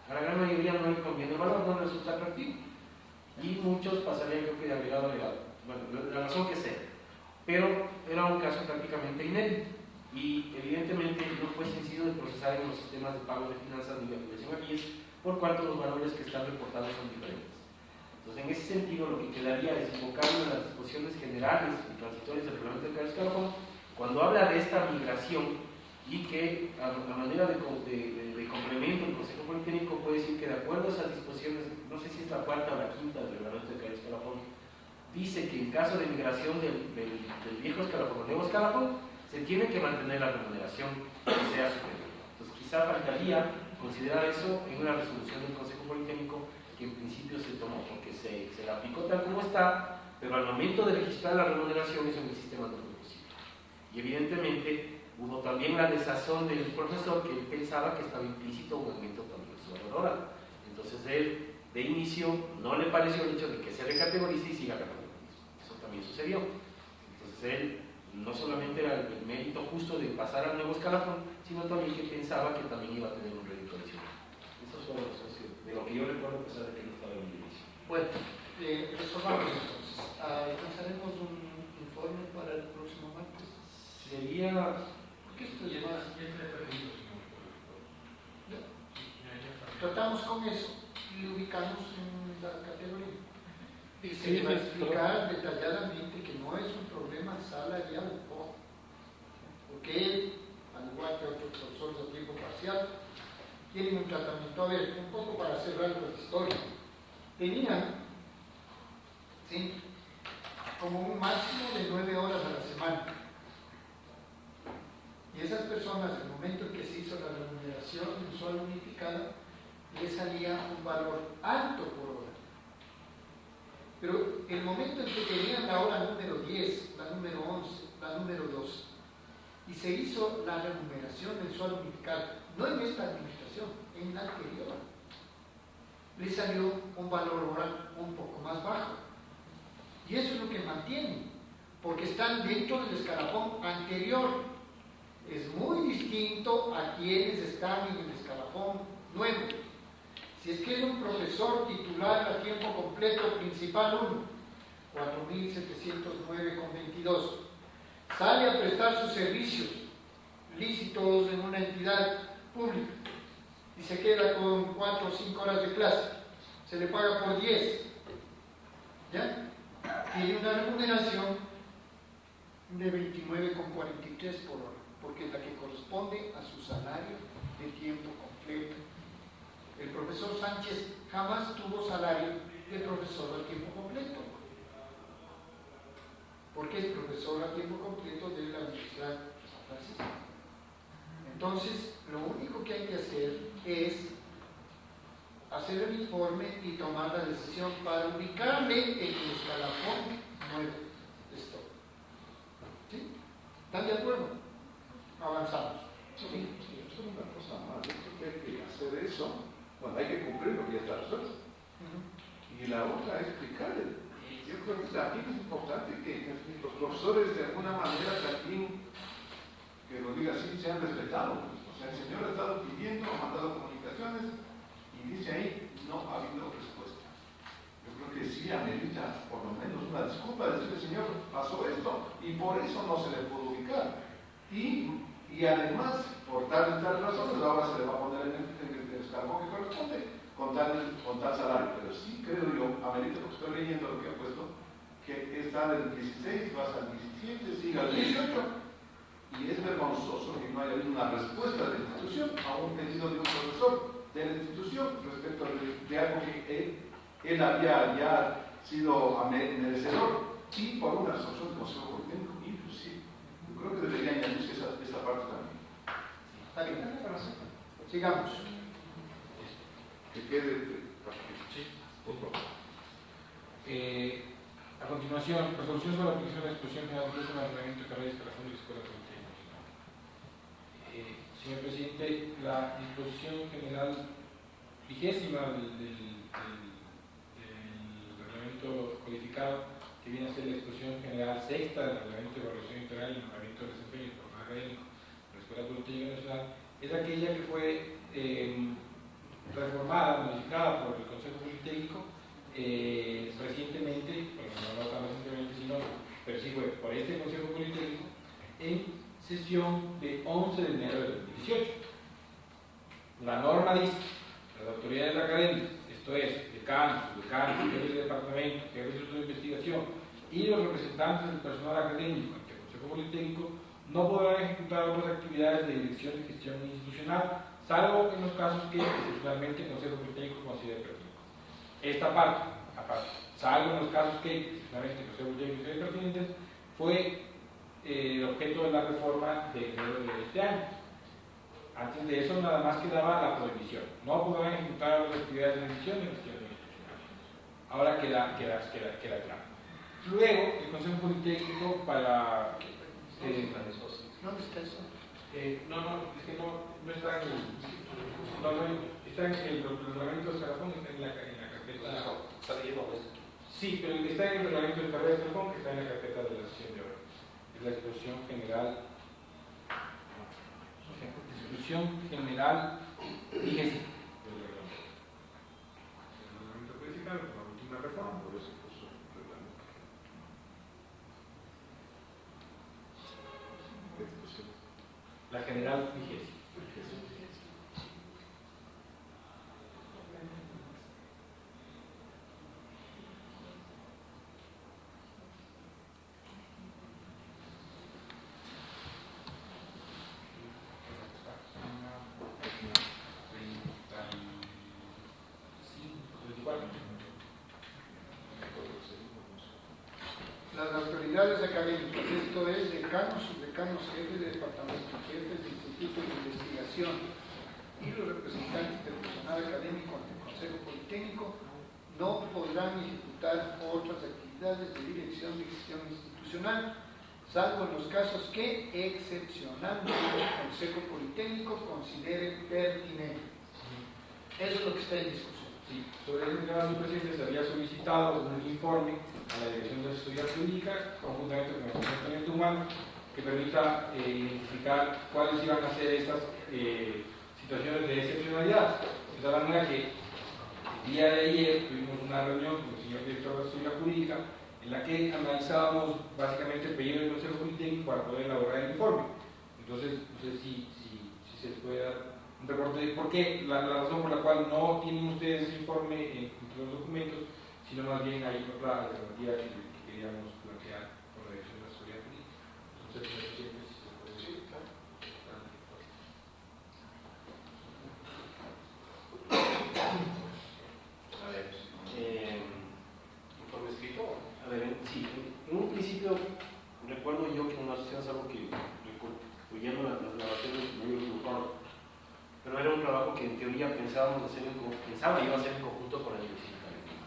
a la gran mayoría no le conviene, el valor no resulta atractivo, y muchos pasarían, creo que de agregado a agregado, bueno, la razón que sea, pero era un caso prácticamente inédito, y evidentemente no fue sencillo de procesar en los sistemas de pago de finanzas ni de afiliación a BIES, por cuanto los valores que están reportados son diferentes. Entonces, en ese sentido, lo que quedaría es invocarlo en las disposiciones generales y transitorias del reglamento del escalafón, cuando habla de esta migración, y que a manera de complemento, el Consejo Politécnico puede decir que de acuerdo a esas disposiciones, no sé si es la cuarta o la quinta del reglamento del escalafón, dice que en caso de migración del viejo escalafón al nuevo escalafón, se tiene que mantener la remuneración que sea superior. Entonces, quizá faltaría considerar eso en una resolución del Consejo Politécnico que en principio se tomó, porque se la aplicó tal como está, pero al momento de registrar la remuneración eso en el sistema no fue posible. Y evidentemente hubo también la desazón del profesor, que él pensaba que estaba implícito un aumento también de su valor hora. Entonces él, de inicio, no le pareció el hecho de que se recategorice y siga ganando lo mismo. Eso también sucedió. Entonces él no solamente era el mérito justo de pasar al nuevo escalafón, sino también que pensaba que también iba a tener un rédito adicional. Esas son las cosas de lo que yo recuerdo, a pesar de que no estaba en el inicio. Bueno, resolvamos entonces. ¿Alcanzaremos un informe para el próximo martes? Sería... ¿Por qué esto lleva? Tratamos con eso y lo ubicamos en la categoría. Y se va a explicar detalladamente que no es un problema salarial, porque él, al igual que otros profesores de tiempo parcial, tienen un tratamiento, a ver, un poco para cerrar la historia. Tenían, ¿sí?, como un máximo de 9 horas a la semana. Y esas personas, en el momento en que se hizo la remuneración mensual unificada, les salía un valor alto por hora. Pero el momento en que tenían la hora número 10, la número 11, la número 12, y se hizo la remuneración mensual unificada, no en esta administración, en la anterior, le salió un valor hora un poco más bajo. Y eso es lo que mantienen, porque están dentro del escalafón anterior. Es muy distinto a quienes están en el escalafón nuevo. Si es que es un profesor titular a tiempo completo, principal 1, 4.709,22, sale a prestar sus servicios lícitos en una entidad pública y se queda con 4 o 5 horas de clase, se le paga por 10, ¿ya? Tiene una remuneración de 29,43 por hora. porque es la que corresponde a su salario de tiempo completo. El profesor Sánchez jamás tuvo salario de profesor a tiempo completo, porque es profesor a tiempo completo de la Universidad de San Francisco. Entonces, lo único que hay que hacer es hacer el informe y tomar la decisión para ubicarle en el escalafón nuevo de esto. ¿Sí? ¿Están de acuerdo? Avanzamos. Sí, solo una cosa más. Yo creo que hay que hacer eso. Bueno, hay que cumplir lo que ya está resuelto. Y la otra es explicarle. Yo creo que también es importante que los profesores de alguna manera también, que lo diga así, sean respetados. O sea, el señor ha estado pidiendo, ha mandado comunicaciones y dice ahí, no ha habido respuesta. Yo creo que sí amerita por lo menos una disculpa, decirle, señor, pasó esto y por eso no se le pudo ubicar. Y además, por tales razones, ahora se le va a poner en el escalafón que corresponde con tal salario. Pero sí creo yo, amerita, porque estoy leyendo lo que ha puesto, que está del 16, va hasta el 17, sigue al 18. Y es vergonzoso que no haya habido una respuesta de la institución a un pedido de un profesor de la institución respecto de algo que él había ya sido merecedor y por una resolución del Consejo Politécnico inclusive. Yo creo que debería añadirse esta parte también. ¿Está bien? Sigamos. Que quede. Sí, por favor. A continuación, resolución sobre la aplicación de la exposición general de mantenimiento de carrera de escalafón de la Escuela Politécnica. Señor presidente, la disposición general 20ª del reglamento codificado, que viene a ser la exposición general 6ª del reglamento de evaluación integral y nombramiento del desempeño del personal académico de la Escuela Politécnica Nacional, es aquella que fue reformada, modificada por el Consejo Politécnico recientemente, bueno, no tan recientemente, pero sí fue por este Consejo Politécnico en sesión de 11 de enero de 2018. La norma dice: las autoridades académicas, esto es, decanos, subdecanos, jefes de departamento, jefes de centro de investigación y los representantes del personal académico ante el Consejo Politécnico, no podrán ejecutar otras actividades de dirección y gestión institucional, salvo en los casos que excepcionalmente el Consejo Politécnico considere pertinentes. Esta parte, aparte, salvo en los casos que excepcionalmente el Consejo Politécnico considere pertinentes, fue el objeto de la reforma de enero de este año. Antes de eso nada más quedaba la prohibición. No podrán ejecutar las actividades de dirección y gestión institucional. Ahora queda claro. Luego, el Consejo Politécnico para... ¿Dónde está eso? No, es que no está en está en el reglamento de escalafón, está en la carpeta. ¿Está leyendo esto? Sí, pero el que está en el reglamento de carrera de escalafón, que está en la carpeta de la sesión de hoy. Es la exposición general. Discusión general 20ª del reglamento. El reglamento codificado con la última reforma. Por eso puso el reglamento. ¿Qué discusión? La general 20ª. Las autoridades académicas, esto es, decanos, subdecanos, jefes de departamento, jefes de institutos de investigación y los representantes del personal académico ante el Consejo Politécnico, no podrán ejecutar otras actividades de dirección y gestión institucional, salvo en los casos que excepcionalmente el Consejo Politécnico considere pertinente. Eso es lo que está en discusión. Sí, sobre ese tema, señor presidente, se había solicitado un informe a la Dirección de Asesoría Jurídica, conjuntamente con el Comportamiento Humano, que permita identificar cuáles iban a ser estas situaciones de excepcionalidad. De tal manera que el día de ayer tuvimos una reunión con el señor director de Asesoría Jurídica, en la que analizábamos básicamente el pedido del Consejo Politécnico para poder elaborar el informe. Entonces, no sé si se puede dar un reporte de por qué, la razón por la cual no tienen ustedes ese informe entre los documentos, sino más bien hay otra alternativa que queríamos plantear por la Dirección de la Seguridad Jurídica. Entonces, si se puede. Sí, claro. pensábamos hacer pensaba yo hacer en conjunto con la Universidad de Lima.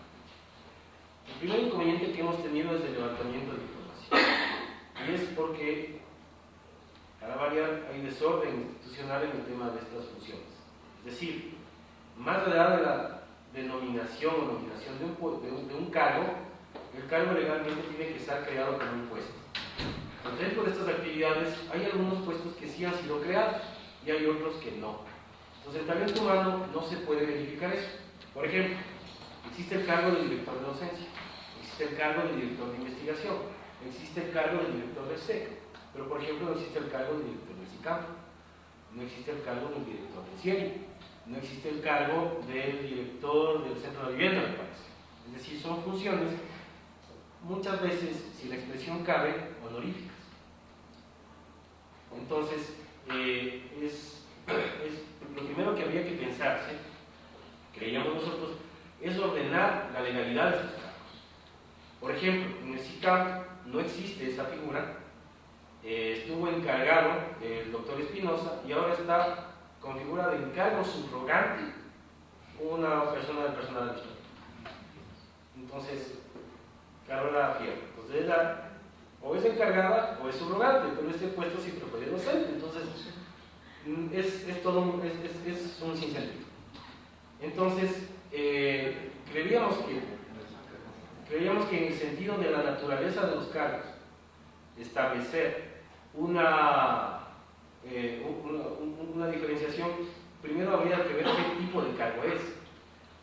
El primer inconveniente que hemos tenido es el levantamiento de información, y es porque, para variar, hay desorden institucional en el tema de estas funciones. Es decir, más allá de la denominación o nominación de un cargo, el cargo legalmente tiene que estar creado como un puesto. Entonces, dentro de estas actividades hay algunos puestos que sí han sido creados y hay otros que no. Entonces, el talento humano no se puede verificar eso. Por ejemplo, existe el cargo de director de docencia, existe el cargo de director de investigación, existe el cargo de director del SEC, pero por ejemplo no existe el cargo de director del SICAM, no existe el cargo del director del CIELI, no existe el cargo del director del centro de vivienda, me parece. Es decir, son funciones, muchas veces, si la expresión cabe, honoríficas. Entonces, lo primero que habría que pensarse, creíamos nosotros, es ordenar la legalidad de estos cargos. Por ejemplo, en el SICAM no existe esa figura, estuvo encargado el doctor Espinosa y ahora está con figura de encargo subrogante una persona del personal administrativo. Entonces, Carola Fierro. Entonces, ella o es encargada o es subrogante, pero este puesto siempre fue de docente. Entonces, es un sinsentido. Entonces, creíamos que en el sentido de la naturaleza de los cargos, establecer una diferenciación, primero habría que ver qué tipo de cargo es.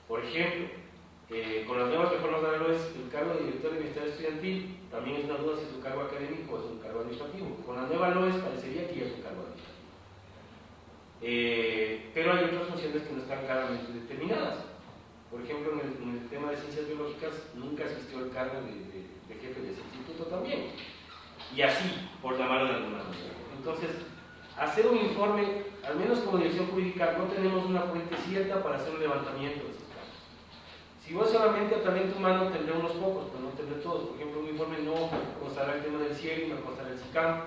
Por ejemplo, con las nuevas reformas de la LOES, el cargo de director de bienestar estudiantil también es una duda si es un cargo académico o es un cargo administrativo. Con la nueva LOES parecería que ya es un cargo administrativo. Pero hay otras funciones que no están claramente determinadas. Por ejemplo, en el tema de ciencias biológicas nunca existió el cargo de jefe de ese instituto también. Y así, por llamarlo de alguna manera. Entonces, hacer un informe, al menos como dirección jurídica, no tenemos una fuente cierta para hacer un levantamiento de esos casos. Si voy solamente a talento humano, tendré unos pocos, pero no tendré todos. Por ejemplo, un informe no constará el tema del CIELI, no constará el SICAM,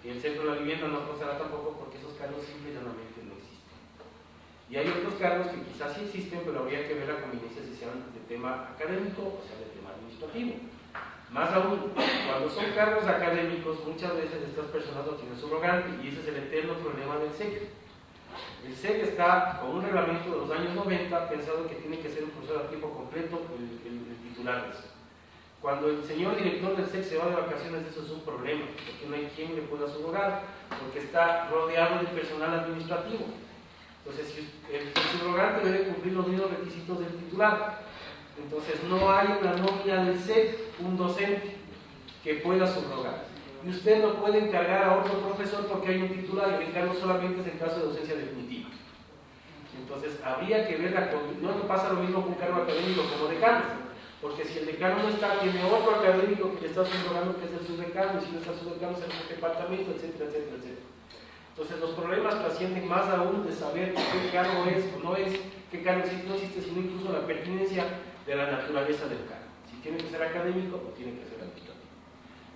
y el centro de la vivienda no constará tampoco porque esos cargos simple y llanamente no existen. Y hay otros cargos que quizás sí existen, pero habría que ver la conveniencia si sean de tema académico o sea de tema administrativo. Más aún, cuando son cargos académicos, muchas veces estas personas no tienen subrogante, y ese es el eterno problema del SEC. El SEC está con un reglamento de los años 90 pensado que tiene que ser un profesor a tiempo completo el titular de eso. Cuando el señor director del SEC se va de vacaciones, eso es un problema, porque no hay quien le pueda subrogar, porque está rodeado de personal administrativo. Entonces, si el subrogante debe cumplir los mismos requisitos del titular. Entonces, no hay una nómina del SEC, un docente que pueda subrogar. Y usted no puede encargar a otro profesor porque hay un titular, y el encargo solamente es en caso de docencia definitiva. Entonces, habría que ver no pasa lo mismo con un cargo académico como decano, porque si el decano no está, tiene otro académico que le está subrogando, que es el subdecano, y si no está el subdecano, es el departamento, etcétera, etcétera, etcétera. Entonces, los problemas trascienden más aún de saber qué cargo es o no es, qué cargo existe o no existe, sino incluso la pertinencia de la naturaleza del cargo. Si tiene que ser académico o tiene que ser administrativo.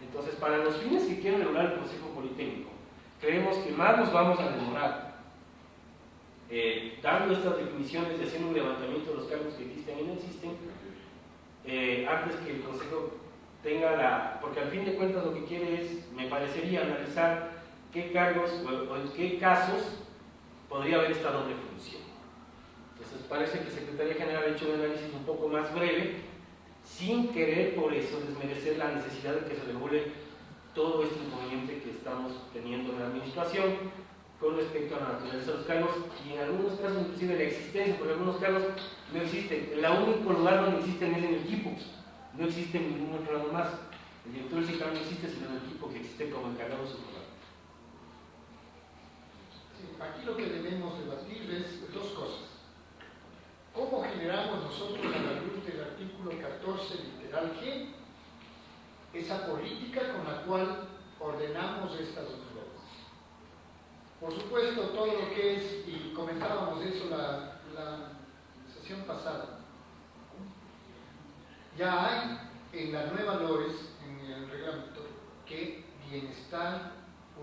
Entonces, para los fines que quiere regular el Consejo Politécnico, creemos que más nos vamos a demorar dando estas definiciones y haciendo un levantamiento de los cargos que existen y no existen, antes que el Consejo tenga porque al fin de cuentas lo que quiere es, me parecería, analizar qué cargos o en qué casos podría haber esta doble función. Entonces parece que Secretaría General ha hecho un análisis un poco más breve, sin querer por eso desmerecer la necesidad de que se regule todo este inconveniente que estamos teniendo en la administración con respecto a la naturaleza de los cargos, y en algunos casos inclusive la existencia, porque en algunos cargos no existen. El único lugar donde existen es en el equipo, no existe en ningún otro lado más. El director del SICAM no existe sino en el equipo que existe como encargado subrogante. Aquí lo que debemos debatir es dos cosas. ¿Cómo generamos nosotros, a la luz del artículo 14, literal G, esa política con la cual ordenamos estas dos leyes? Por supuesto, todo lo que es, y comentábamos eso la sesión pasada, ya hay en la nueva LOES, en el reglamento, que bienestar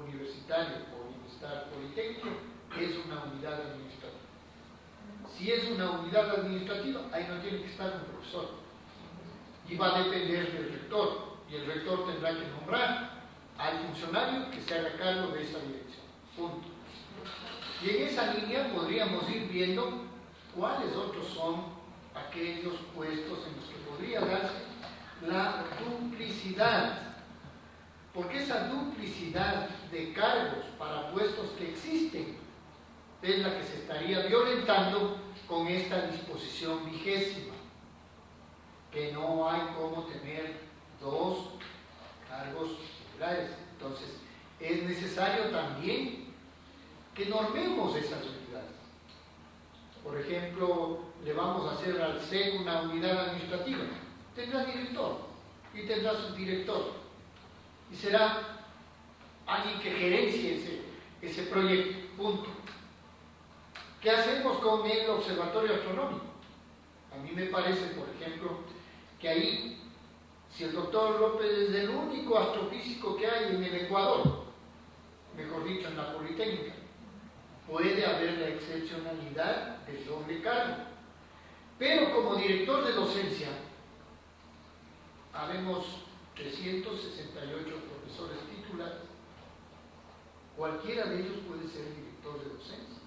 universitario o bienestar politécnico es una unidad administrativa. Si es una unidad administrativa, ahí no tiene que estar un profesor. Y va a depender del rector. Y el rector tendrá que nombrar al funcionario que se haga cargo de esa dirección. Punto. Y en esa línea podríamos ir viendo cuáles otros son aquellos puestos en los que podría darse la duplicidad. Porque esa duplicidad de cargos para puestos que existen es la que se estaría violentando con esta disposición 20ª, que no hay cómo tener dos cargos titulares. Entonces, es necesario también que normemos esas unidades. Por ejemplo, le vamos a hacer al SEC una unidad administrativa. Tendrá director y tendrá subdirector. Y será alguien que gerencie ese proyecto. Punto. ¿Qué hacemos con el observatorio astronómico? A mí me parece, por ejemplo, que ahí, si el doctor López es el único astrofísico que hay en el Ecuador, mejor dicho, en la Politécnica, puede haber la excepcionalidad del doble cargo. Pero como director de docencia, habemos 368 profesores titulares. Cualquiera de ellos puede ser director de docencia.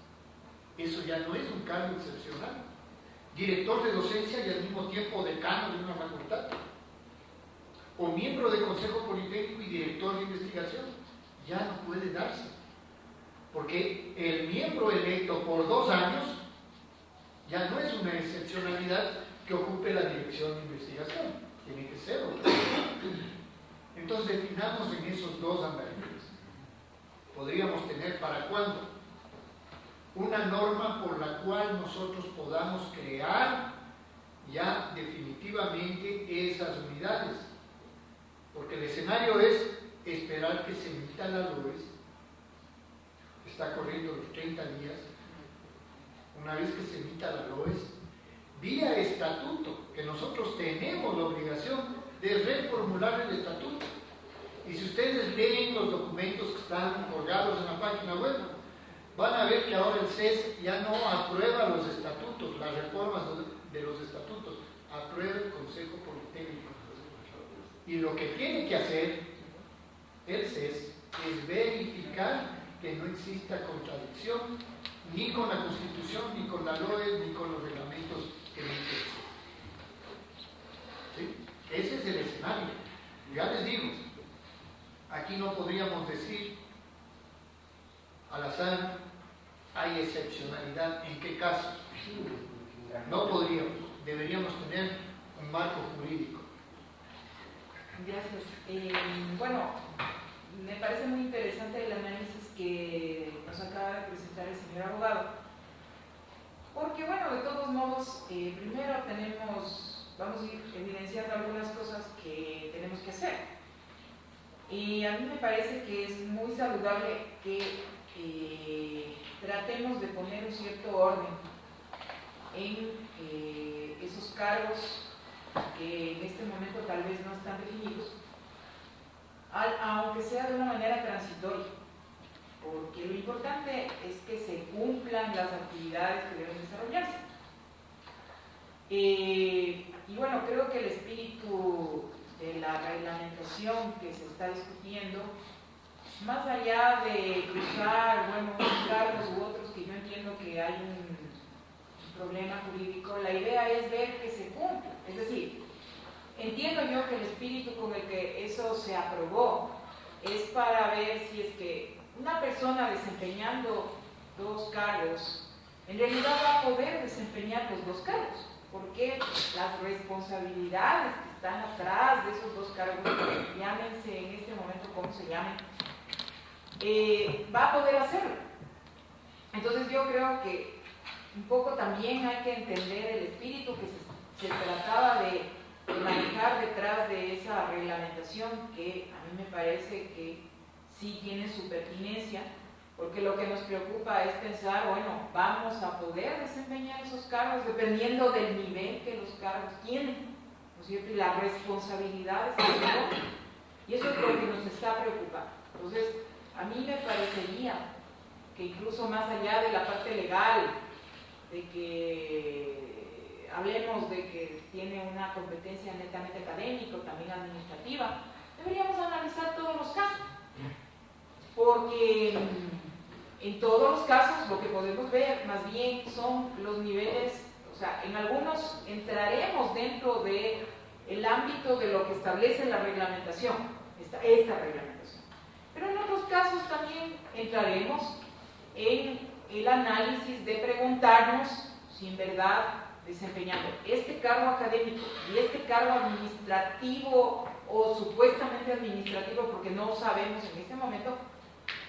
Eso ya no es un cargo excepcional. Director de docencia y al mismo tiempo decano de una facultad. O miembro del Consejo Politécnico y director de investigación. Ya no puede darse. Porque el miembro electo por 2 años ya no es una excepcionalidad que ocupe la dirección de investigación. Tiene que ser otro. Entonces definamos en esos 2 andamios. Podríamos tener para cuándo una norma por la cual nosotros podamos crear ya definitivamente esas unidades. Porque el escenario es esperar que se emita la LOES. Está corriendo los 30 días. Una vez que se emita la LOES, vía estatuto, que nosotros tenemos la obligación de reformular el estatuto. Y si ustedes leen los documentos que están colgados en la página web, van a ver que ahora el CES ya no aprueba los estatutos, las reformas de los estatutos, aprueba el Consejo Politécnico. Y lo que tiene que hacer el CES es verificar que no exista contradicción ni con la Constitución, ni con la LOE, ni con los reglamentos que le interesen. ¿Sí? Ese es el escenario. Ya les digo, aquí no podríamos decir al azar, hay excepcionalidad. ¿En qué caso? No podríamos. Deberíamos tener un marco jurídico. Gracias. Bueno, me parece muy interesante el análisis que nos acaba de presentar el señor abogado. Porque, bueno, de todos modos, primero vamos a ir evidenciando algunas cosas que tenemos que hacer. Y a mí me parece que es muy saludable que tratemos de poner un cierto orden en esos cargos que en este momento tal vez no están definidos, aunque sea de una manera transitoria, porque lo importante es que se cumplan las actividades que deben desarrollarse. Y bueno, creo que el espíritu de la reglamentación que se está discutiendo, más allá de cruzar, bueno, unos cargos u otros, que yo entiendo que hay un problema jurídico, la idea es ver que se cumpla. Es decir, entiendo yo que el espíritu con el que eso se aprobó es para ver si es que una persona desempeñando 2 cargos en realidad va a poder desempeñar los 2 cargos, porque las responsabilidades que están atrás de esos 2 cargos, llámense en este momento como se llamen, va a poder hacerlo. Entonces yo creo que un poco también hay que entender el espíritu que se trataba de manejar detrás de esa reglamentación, que a mí me parece que sí tiene su pertinencia, porque lo que nos preocupa es pensar, bueno, vamos a poder desempeñar esos cargos dependiendo del nivel que los cargos tienen, ¿no es cierto? Y las responsabilidades que se toman. Y eso es lo que nos está preocupando. Entonces, a mí me parecería que incluso más allá de la parte legal, que hablemos de que tiene una competencia netamente académica o también administrativa, deberíamos analizar todos los casos, porque en todos los casos lo que podemos ver más bien son los niveles, o sea, en algunos entraremos dentro del ámbito de lo que establece la reglamentación, esta reglamentación, pero en otros casos también entraremos en el análisis de preguntarnos si en verdad desempeñando este cargo académico y este cargo administrativo o supuestamente administrativo, porque no sabemos en este momento,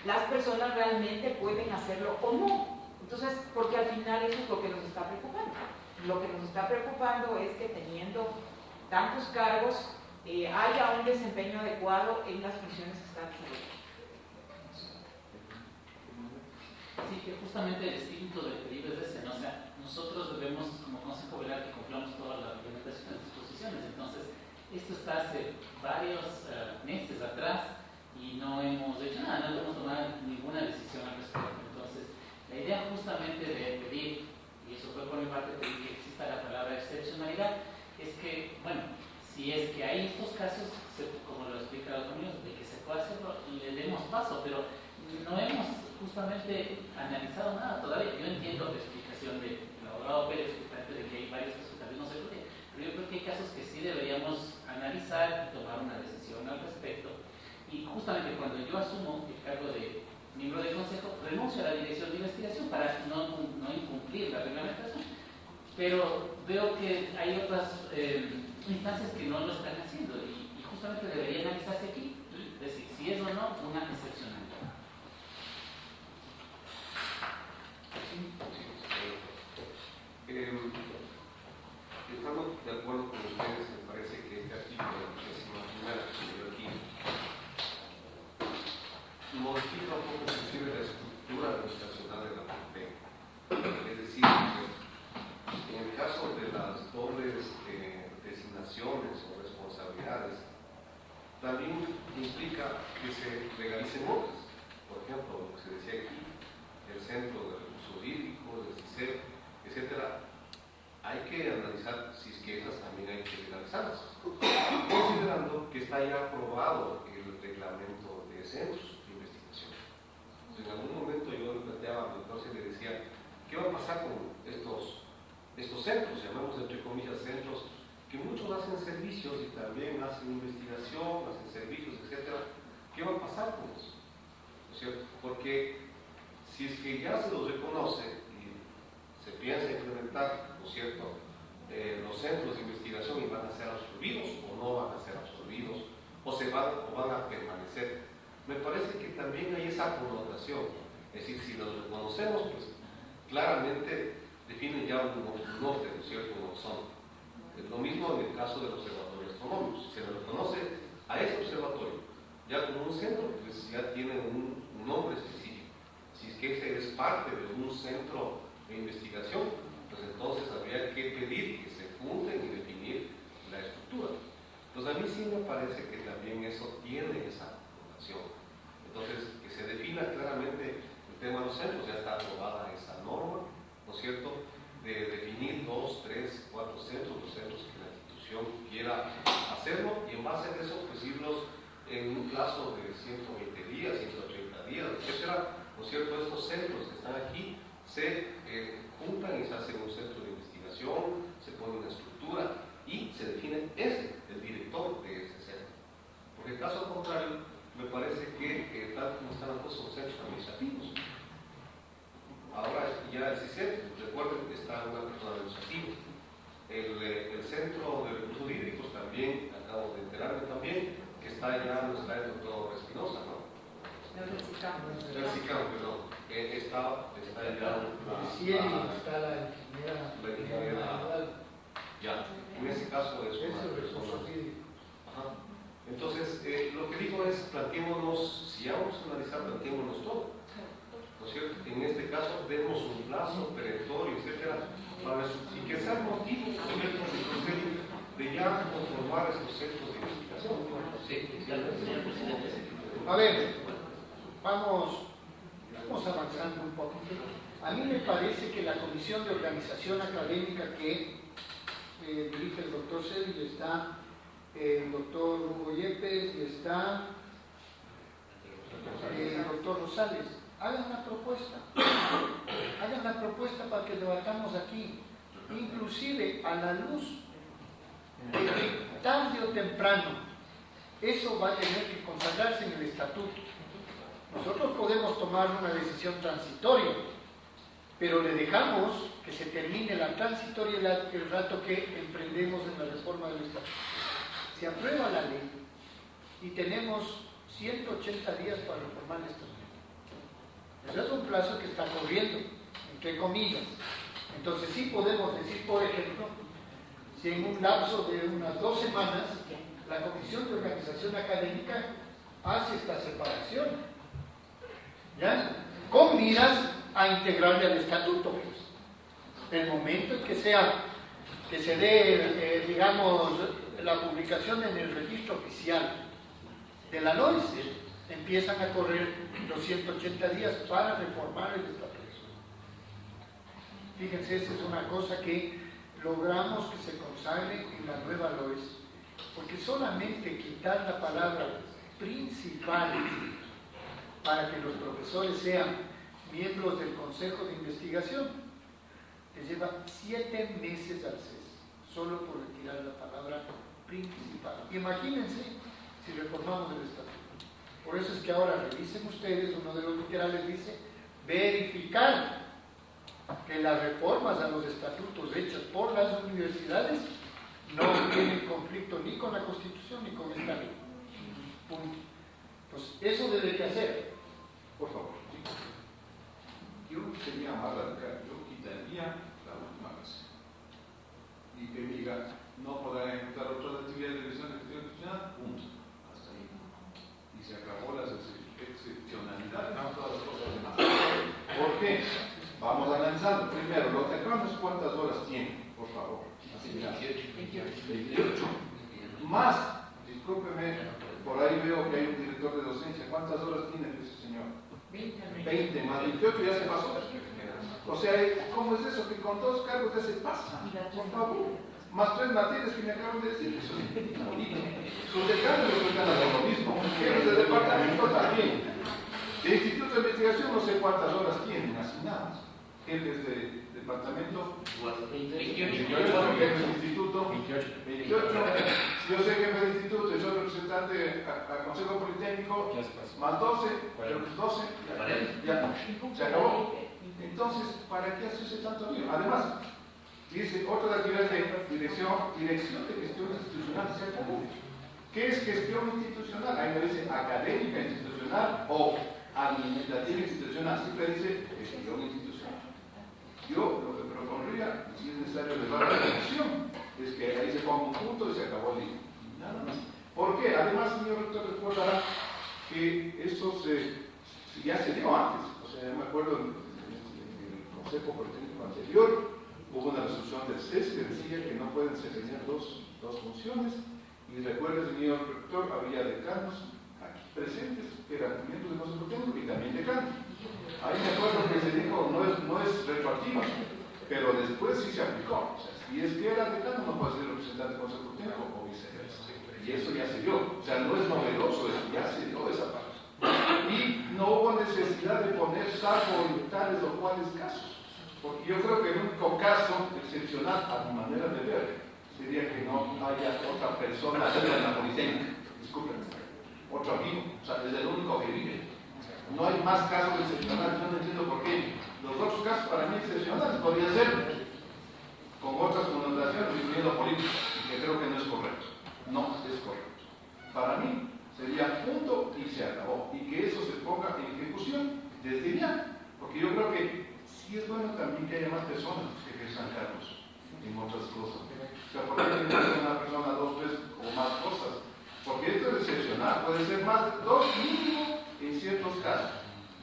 las personas realmente pueden hacerlo o no. Entonces, porque al final eso es lo que nos está preocupando. Lo que nos está preocupando es que teniendo tantos cargos haya un desempeño adecuado en las funciones que están desarrollando. Sí, que justamente el espíritu del pedido es ese, ¿no? O sea, nosotros debemos, como Consejo Velar, que cumplamos todas las reglamentaciones y disposiciones. Entonces, esto está hace varios meses atrás y no hemos hecho nada, no hemos tomado ninguna decisión al respecto. Entonces, la idea justamente de pedir, y eso fue por mi parte pedir que exista la palabra excepcionalidad, es que, bueno, si es que hay estos casos, como lo explica el doctor Muñoz, de que se puede hacerlo, le demos paso, pero no hemos justamente analizado nada todavía. Yo entiendo la explicación del abogado Pérez justamente de que hay varios casos que tal vez no se puede, pero yo creo que hay casos que sí deberíamos analizar y tomar una decisión al respecto. Y justamente cuando yo asumo el cargo de miembro del consejo, renuncio a la dirección de investigación para no incumplir la reglamentación, pero veo que hay otras instancias que no lo están haciendo y justamente debería analizarse aquí, decir si es o no una excepcionalidad. Estamos de acuerdo con ustedes, me parece que este artículo, que es la primera que se dio aquí, modifica un poco inclusive la estructura administracional de la PPP. Es decir, que en el caso de las dobles designaciones o responsabilidades, también implica que se legalicen otras. Por ejemplo, lo que se decía aquí, el Centro de Recursos Hídricos, el CICEP, etcétera. Hay que analizar si es que esas también hay que legalizarlas, considerando que está ya aprobado el reglamento de centros de investigación. En algún momento yo le planteaba, entonces le decía, ¿qué va a pasar con estos centros? Llamamos entre comillas centros, que muchos hacen servicios y también hacen investigación, hacen servicios, etcétera. ¿Qué va a pasar con eso? ¿No es cierto? Porque si es que ya se los reconoce y se piensa implementar, ¿no es cierto?, los centros de investigación y van a ser absorbidos o no van a ser absorbidos o van a permanecer. Me parece que también hay esa connotación. Es decir, si los reconocemos, pues claramente definen ya un norte, ¿no es cierto?, un horizonte. Es lo mismo en el caso del observatorio astronómico. Si se le reconoce a ese observatorio ya como un centro, pues ya tiene un nombre específico. Si es que ese es parte de un centro de investigación, pues entonces habría que pedir que se junten y definir la estructura. Entonces a mí sí me parece que también eso tiene esa connotación. Entonces, que se defina claramente el tema de los centros, ya está aprobada esa norma, ¿no es cierto?, de definir 2, 3, 4 centros, los centros que la institución quiera hacerlo, y en base a eso, pues irlos en un plazo de 120 días, 130 días, etcétera, ¿no es cierto?, estos centros que están aquí se juntan y se hacen un centro de investigación, se pone una estructura y se define el director de ese centro. Porque en caso contrario, me parece que tal como están las cosas, son centros administrativos. Ahora ya el CICEP, recuerden que está en una persona administrativa. El Centro de Recursos Hídricos también, acabo de enterarme también, que está ya, no está el doctor Espinosa, ¿no? El SICAM, perdón. Está ya está la ingeniera. Ya, en ese caso es una persona. Ajá. Entonces, lo que digo es, planteémonos, si ya vamos a analizar, planteémonos todo. ¿No es cierto? En este caso, demos un plazo perentorio, etcétera, y que sea motivo de ya conformar estos centros de investigación. Sí, señor presidente. A ver, vamos avanzando un poquito. A mí me parece que la Comisión de Organización Académica que dirige el doctor Sevilla, está el doctor Hugo Yepes y está el doctor Rosales, hagan la propuesta para que debatamos aquí, inclusive a la luz de que tarde o temprano eso va a tener que consagrarse en el estatuto. Nosotros podemos tomar una decisión transitoria, pero le dejamos que se termine la transitoria el rato que emprendemos en la reforma del estatuto. Se aprueba la ley y tenemos 180 días para reformar el estatuto. Ese es un plazo que está corriendo, entre comillas. Entonces sí podemos decir, por ejemplo, si en un lapso de unas 2 semanas la Comisión de Organización Académica hace esta separación, ¿ya? Con miras a integrarle al estatuto, pues. El momento en que se dé, digamos, la publicación en el registro oficial de la LOIS, empiezan a correr los 180 días para reformar el estatuto. Fíjense, esa es una cosa que logramos que se consagre en la nueva LOIS, porque solamente quitar la palabra principal para que los profesores sean miembros del Consejo de Investigación les lleva 7 meses al CES, solo por retirar la palabra principal. Imagínense si reformamos el estatuto. Por eso es que ahora revisen ustedes, uno de los literales dice verificar que las reformas a los estatutos hechas por las universidades no tienen conflicto ni con la Constitución ni con esta ley. Punto. Pues eso debe de hacer. Por favor. Yo sería más radical, yo quitaría la última base y que diga no podrán ejecutar otras actividades de revisión constitucional, punto. Hasta ahí. Y se acabó las excepcionalidades, no todas las cosas demás. ¿Por qué? Vamos analizando. Primero, los decretos, ¿cuántas horas tienen? Por favor. 28. Más, discúlpeme, por ahí veo que hay un director de docencia. ¿Cuántas horas tiene ese señor? 20 más 28 ya se pasó. O sea, ¿cómo es eso? Que con 2 cargos ya se pasa. Por favor. Más 3 materias que me acaban de decir. Eso es bonito. Sus decanos están haciendo lo mismo. Los del departamento también. El Instituto de Investigación no sé cuántas horas tienen asignadas. Jefes de departamento 28, jefes de instituto 28. Yo sé jefe de instituto y soy representante al Consejo Politécnico, más 12, creo que es 12, ya se acabó. Entonces, ¿para qué hacerse tanto lío? Además, dice otras actividades de dirección de gestión institucional, se acabó. ¿Qué es gestión institucional? Ahí me dice académica institucional o administrativa institucional, siempre dice gestión institucional. Yo lo que propondría, si es necesario elevar la discusión, es que ahí se ponga un punto y se acabó el libro. Nada más. ¿Por qué? Además, señor rector, recordará que eso ya se dio antes. O sea, yo me acuerdo en el Consejo Politécnico anterior, hubo una resolución del CES que decía que no pueden desempeñar dos funciones. Y recuerda, señor rector, había decanos aquí presentes que eran miembros del Consejo Politécnico y también decanos. Ahí me acuerdo que se dijo, no es retroactiva, pero después sí se aplicó. O sea, si es que era decano, no puede ser representante del Consejo Politécnico o viceversa. Y eso ya se dio. O sea, no es novedoso, eso ya se dio esa parte. Y no hubo necesidad de poner salvo en tales o cuales casos. Porque yo creo que el único caso excepcional, a mi manera de ver, sería que no haya otra persona en la Politécnica. Disculpen, otro amigo. O sea, es el único que vive. No hay más casos excepcionales, yo no entiendo por qué. Los otros casos para mí excepcionales podrían ser con otras connotaciones, incluyendo políticas, que creo que no es correcto. No es correcto. Para mí sería punto y se acabó. Y que eso se ponga en ejecución desde ya. Porque yo creo que sí es bueno también que haya más personas que ejerzan cargos en otras cosas. O sea, ¿por qué tiene que ser una persona 2, 3 o más cosas? Porque esto es excepcional, puede ser más de 2 mínimo en ciertos casos.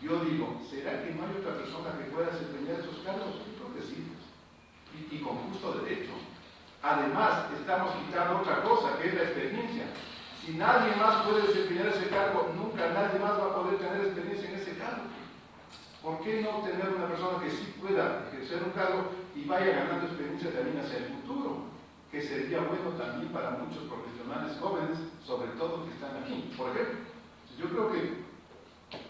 Yo digo, ¿será que no hay otra persona que pueda desempeñar esos cargos? Yo creo que sí. Y con justo derecho. Además, estamos quitando otra cosa, que es la experiencia. Si nadie más puede desempeñar ese cargo, nunca nadie más va a poder tener experiencia en ese cargo. ¿Por qué no tener una persona que sí pueda ejercer un cargo y vaya ganando experiencia también hacia el futuro? Que sería bueno también para muchos profesionales jóvenes, sobre todo que están aquí. Por ejemplo, yo creo que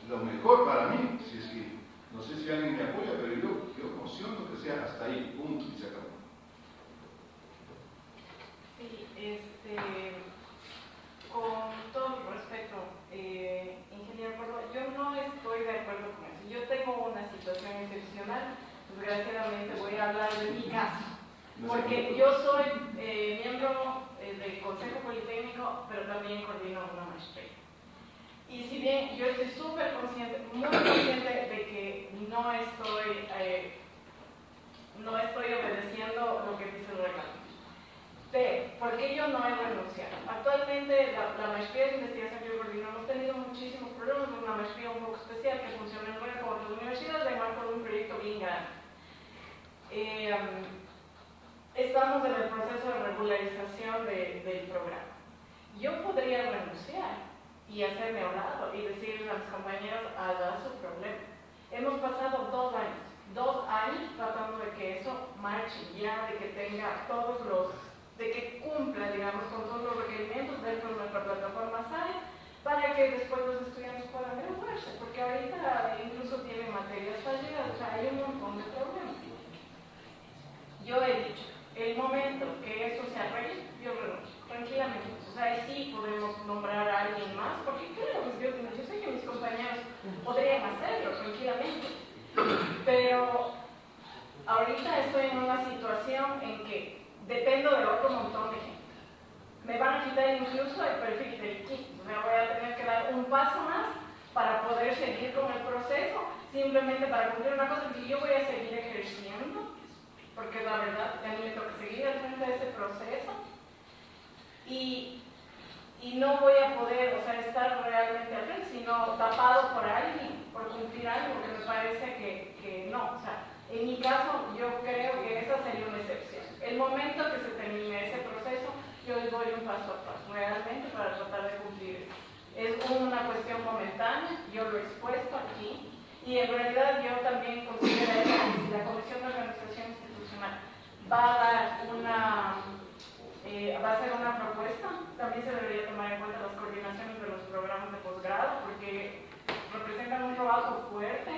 lo mejor para mí, si es que, no sé si alguien me apoya, pero yo considero que sea hasta ahí, punto, y se acabó. Sí, con todo respeto, ingeniero Córdoba, yo no estoy de acuerdo con eso. Yo tengo una situación excepcional, desgraciadamente voy a hablar de mi caso, porque yo soy miembro del Consejo Politécnico, pero también coordino una maestría. Y si bien yo estoy súper consciente, muy consciente de que no estoy obedeciendo lo que dice el reglamento. ¿Por qué yo no he renunciado? Actualmente la maestría de investigación que yo coordino hemos tenido muchísimos problemas, es una maestría un poco especial que funciona en red con otras universidades en marco de un proyecto bien grande. Estamos en el proceso de regularización del programa. Yo podría renunciar y hacerme a un lado y decirle a mis compañeros, haga su problema. Hemos pasado 2 años tratando de que eso marche ya, de que tenga de que cumpla, digamos, con todos los requerimientos dentro de nuestra plataforma SAE, para que después los estudiantes puedan graduarse, porque ahorita incluso tienen materias fallidas, o sea, hay un montón de problemas. Yo he dicho, el momento que eso se arregle, yo renuncio, tranquilamente. O sea, sí podemos nombrar a alguien más, porque claro, yo sé que mis compañeros podrían hacerlo tranquilamente, pero ahorita estoy en una situación en que dependo de otro montón de gente. Me van a quitar incluso el perfil del equipo. Me voy a tener que dar un paso más para poder seguir con el proceso, simplemente para cumplir una cosa que yo voy a seguir ejerciendo, porque la verdad, a mí me toca seguir al frente de ese proceso y no voy a poder, o sea, estar realmente al frente, sino tapado por alguien, por cumplir algo que me parece que no. O sea, en mi caso, yo creo que esa sería una excepción. El momento que se termine ese proceso, yo doy un paso atrás, realmente, para tratar de cumplir. Es una cuestión momentánea, yo lo he expuesto aquí, y en realidad yo también considero que si la Comisión de Organización Institucional va a hacer una propuesta, también se debería tomar en cuenta las coordinaciones de los programas de posgrado, porque representan un trabajo fuerte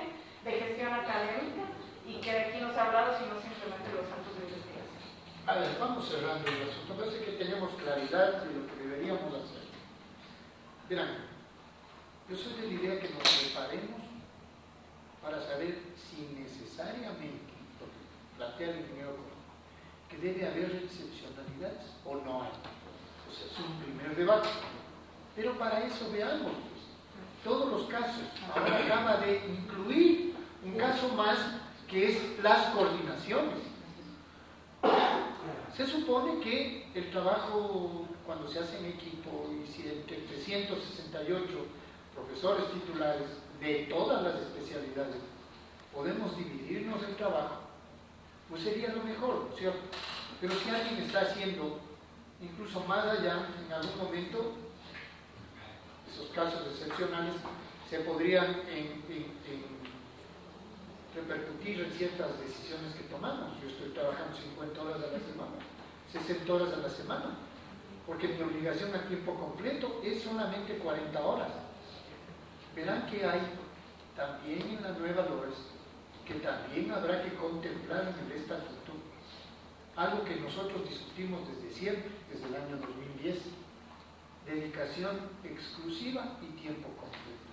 de gestión académica, y que aquí no se ha hablado, sino simplemente los centros de investigación. A ver, vamos cerrando el asunto. Parece que tenemos claridad de lo que deberíamos hacer. Verán, yo soy de la idea que nos preparemos para saber si necesariamente, lo que plantea el ingeniero, que debe haber excepcionalidades o no hay. O sea, es un primer debate. Pero para eso veamos todos los casos. Ahora acaba de incluir un caso más, que es las coordinaciones. Se supone que el trabajo, cuando se hace en equipo, y si entre 368 profesores titulares de todas las especialidades podemos dividirnos el trabajo, pues sería lo mejor, ¿cierto? Pero si alguien está haciendo incluso más allá, en algún momento, esos casos excepcionales se podrían repercutir en ciertas decisiones que tomamos. Yo estoy trabajando 50 horas a la semana, 60 horas a la semana, porque mi obligación a tiempo completo es solamente 40 horas. Verán que hay también en la nueva LOES, que también habrá que contemplar en el estatuto, algo que nosotros discutimos desde siempre, desde el año 2010, dedicación exclusiva y tiempo completo.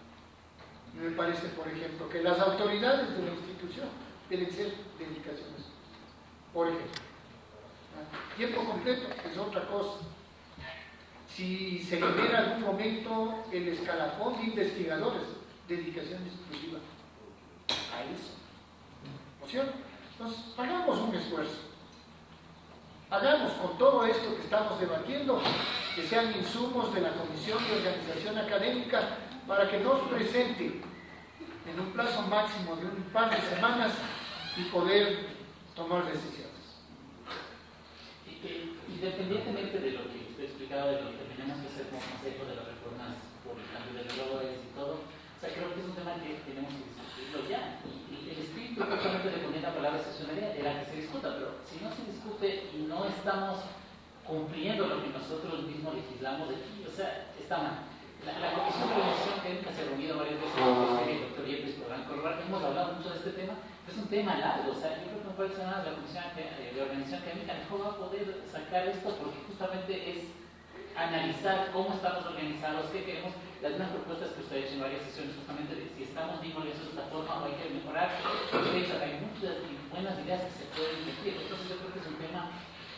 Me parece, por ejemplo, que las autoridades de la institución deben ser dedicaciones. Por ejemplo, tiempo completo es otra cosa. Si se libera algún momento el escalafón de investigadores, dedicación exclusiva a eso. ¿No es cierto? Entonces, hagamos un esfuerzo. Hagamos con todo esto que estamos debatiendo, que sean insumos de la Comisión de Organización Académica, para que nos presente en un plazo máximo de un par de semanas y poder tomar decisiones. Independientemente de lo que usted explicaba, de lo que tenemos que hacer como consejo de las reformas por el cambio de valores y todo, o sea, creo que es un tema que tenemos que discutirlo ya. Y el espíritu justamente de poner la palabra excepcionalidad era que se discuta, pero si no se discute y no estamos cumpliendo lo que nosotros mismos legislamos aquí, o sea, está mal. La Comisión de Organización Técnica se ha reunido varias veces con el doctor Yepes Corral, hemos hablado mucho de este tema, pero es un tema largo, o sea, yo creo que no puede ser nada la Comisión de Organización Técnica mejor va a poder sacar esto porque justamente es analizar cómo estamos organizados, qué queremos, las mismas propuestas que usted ha hecho en varias sesiones justamente de si estamos bien organizados de esta forma o hay que mejorar, hay muchas buenas ideas que se pueden invertir, entonces yo creo que es un tema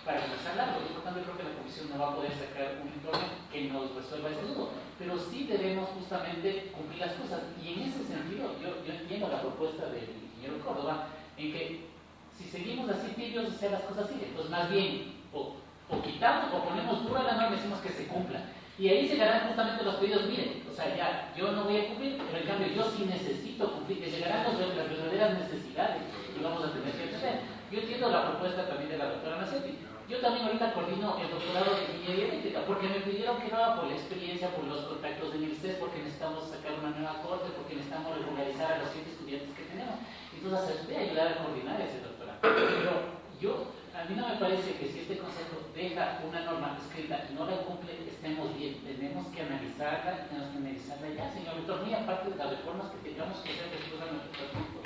para comenzar largo, por lo tanto yo creo que la Comisión no va a poder sacar un informe que nos resuelva ese nudo, pero sí debemos justamente cumplir las cosas, y en ese sentido yo entiendo la propuesta del ingeniero Córdoba, en que si seguimos así tibios, hacer las cosas siguen, pues más bien, o quitamos o ponemos dura la norma y decimos que se cumpla, y ahí llegarán justamente los pedidos, miren, o sea, ya, yo no voy a cumplir, pero en cambio yo sí necesito cumplir, que llegarán las verdaderas necesidades que vamos a tener que atender. Yo entiendo la propuesta también de la doctora Macetti. Yo también ahorita coordino el doctorado de ingeniería eléctrica porque me pidieron que lo haga por la experiencia, por los contactos de INSES, porque necesitamos sacar una nueva corte, porque necesitamos regularizar a los 7 estudiantes que tenemos. Entonces, voy a ayudar a coordinar ese doctorado. Pero a mí no me parece que si este consejo deja una norma escrita y no la cumple, estemos bien. Tenemos que analizarla ya, señor doctor, muy aparte de las reformas que tengamos que hacer después de nuestro estatuto.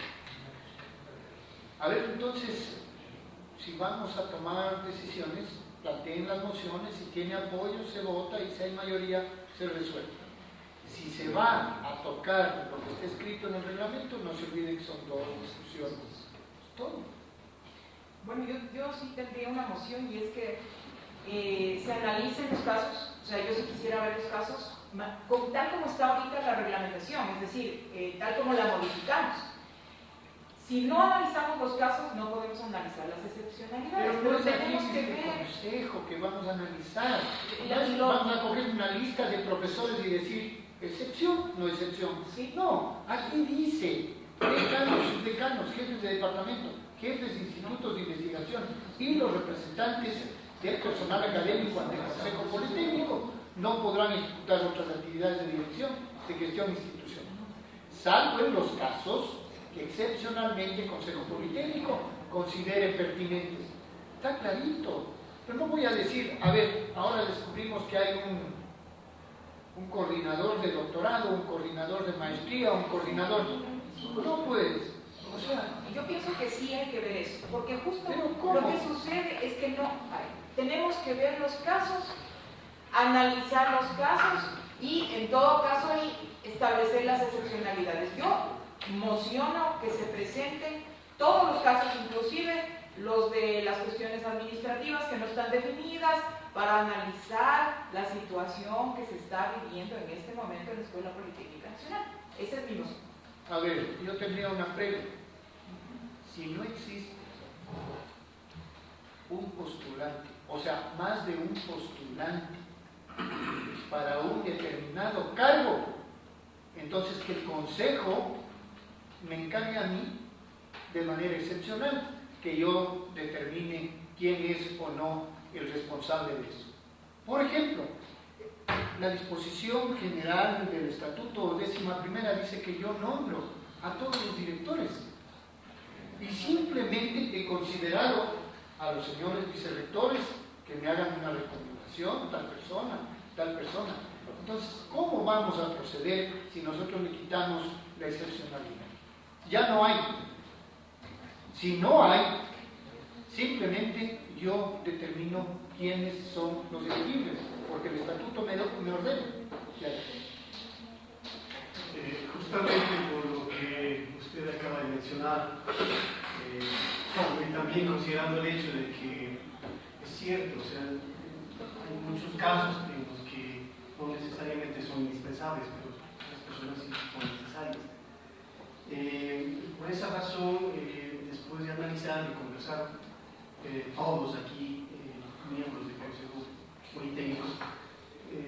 A ver, entonces, si vamos a tomar decisiones, planteen las mociones, si tiene apoyo se vota y si hay mayoría se resuelve. Si se va a tocar lo que está escrito en el reglamento, no se olviden que son dos discusiones. Es todo. Bueno, yo sí tendría una moción y es que se analicen los casos, o sea, yo sí quisiera ver los casos, tal como está ahorita la reglamentación, es decir, tal como la modificamos. Si no analizamos los casos, no podemos analizar las excepcionalidades. Pero no es aquí tenemos que este ver. consejo que vamos a analizar. Lo- Vamos a coger una lista de profesores y decir, excepción, no excepción. Sí. No, aquí dice, decanos, subdecanos, jefes de departamento, jefes de institutos de investigación y los representantes del personal académico ante el Consejo Politécnico no podrán ejecutar otras actividades de dirección de gestión institucional, salvo en los casos que excepcionalmente el Consejo Politécnico considere pertinentes. Está clarito, pero no voy a decir, a ver, ahora descubrimos que hay un coordinador de doctorado, un coordinador de maestría, un coordinador... No puedes. O sea, Yo pienso que sí hay que ver eso, porque justo ¿pero cómo? lo que sucede es que no tenemos que ver los casos, analizar los casos y en todo caso ahí establecer las excepcionalidades. Yo mociono que se presenten todos los casos, inclusive los de las cuestiones administrativas que no están definidas, para analizar la situación que se está viviendo en este momento en la Escuela Politécnica Nacional. Esa es mi moción. a ver, yo tendría una pregunta. Si no existe un postulante, o sea, más de un postulante para un determinado cargo, entonces que el Consejo me encargue a mí de manera excepcional que yo determine quién es o no el responsable de eso. Por ejemplo, la disposición general del Estatuto 11ª dice que yo nombro a todos los directores y simplemente he considerado a los señores vicerrectores que me hagan una recomendación, tal persona. Entonces, ¿cómo vamos a proceder si nosotros le quitamos la excepcionalidad? Ya no hay. Si no hay, simplemente yo determino quiénes son los elegibles, porque el estatuto me ordena. Justamente por lo que usted acaba de mencionar, y también considerando el hecho de que es cierto, o sea, hay muchos casos en los que no necesariamente son indispensables, pero las personas sí son necesarias. Por esa razón, después de analizar y conversar todos aquí, miembros del Consejo Politécnico,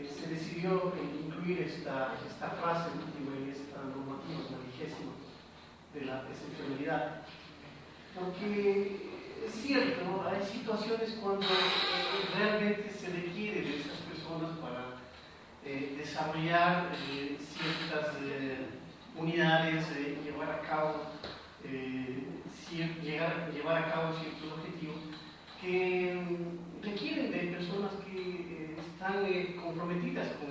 se decidió incluir esta frase en esta normativa, la 20ª, de la excepcionalidad. Porque es cierto, ¿no? Hay situaciones cuando realmente se requiere de estas personas para desarrollar ciertas unidades, llevar a cabo ciertos objetivos que requieren de personas que están comprometidas con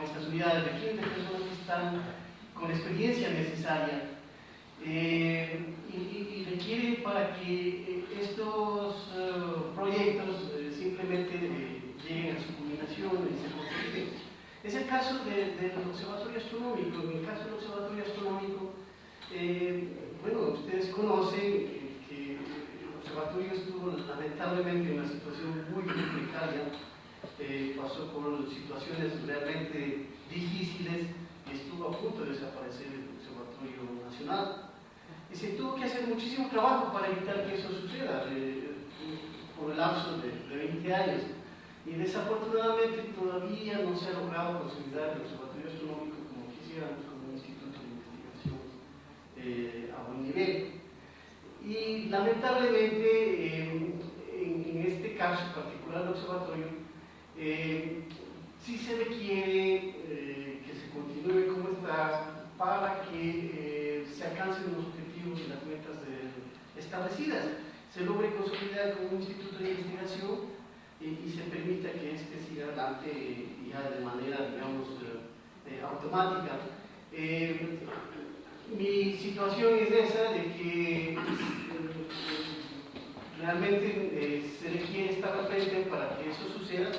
estas unidades, requieren de personas que están con la experiencia necesaria y requiere para que estos proyectos simplemente lleguen a su culminación y se consoliden. Es el caso del Observatorio Astronómico. En el caso del Observatorio Astronómico, bueno, ustedes conocen que el observatorio estuvo lamentablemente en una situación muy precaria, pasó por situaciones realmente difíciles y estuvo a punto de desaparecer el Observatorio Nacional. Y se tuvo que hacer muchísimo trabajo para evitar que eso suceda por el lapso de 20 años. Y desafortunadamente todavía no se ha logrado consolidar el Observatorio Astronómico como quisiéramos, como un instituto de investigación a buen nivel. Y lamentablemente, en este caso particular del observatorio, sí se requiere que se continúe como está para que se alcancen los objetivos y las metas establecidas, se logre consolidar como un instituto de investigación y se permita que este siga adelante ya de manera, digamos, automática. Mi situación es esa de que realmente se requiere estar al frente para que eso suceda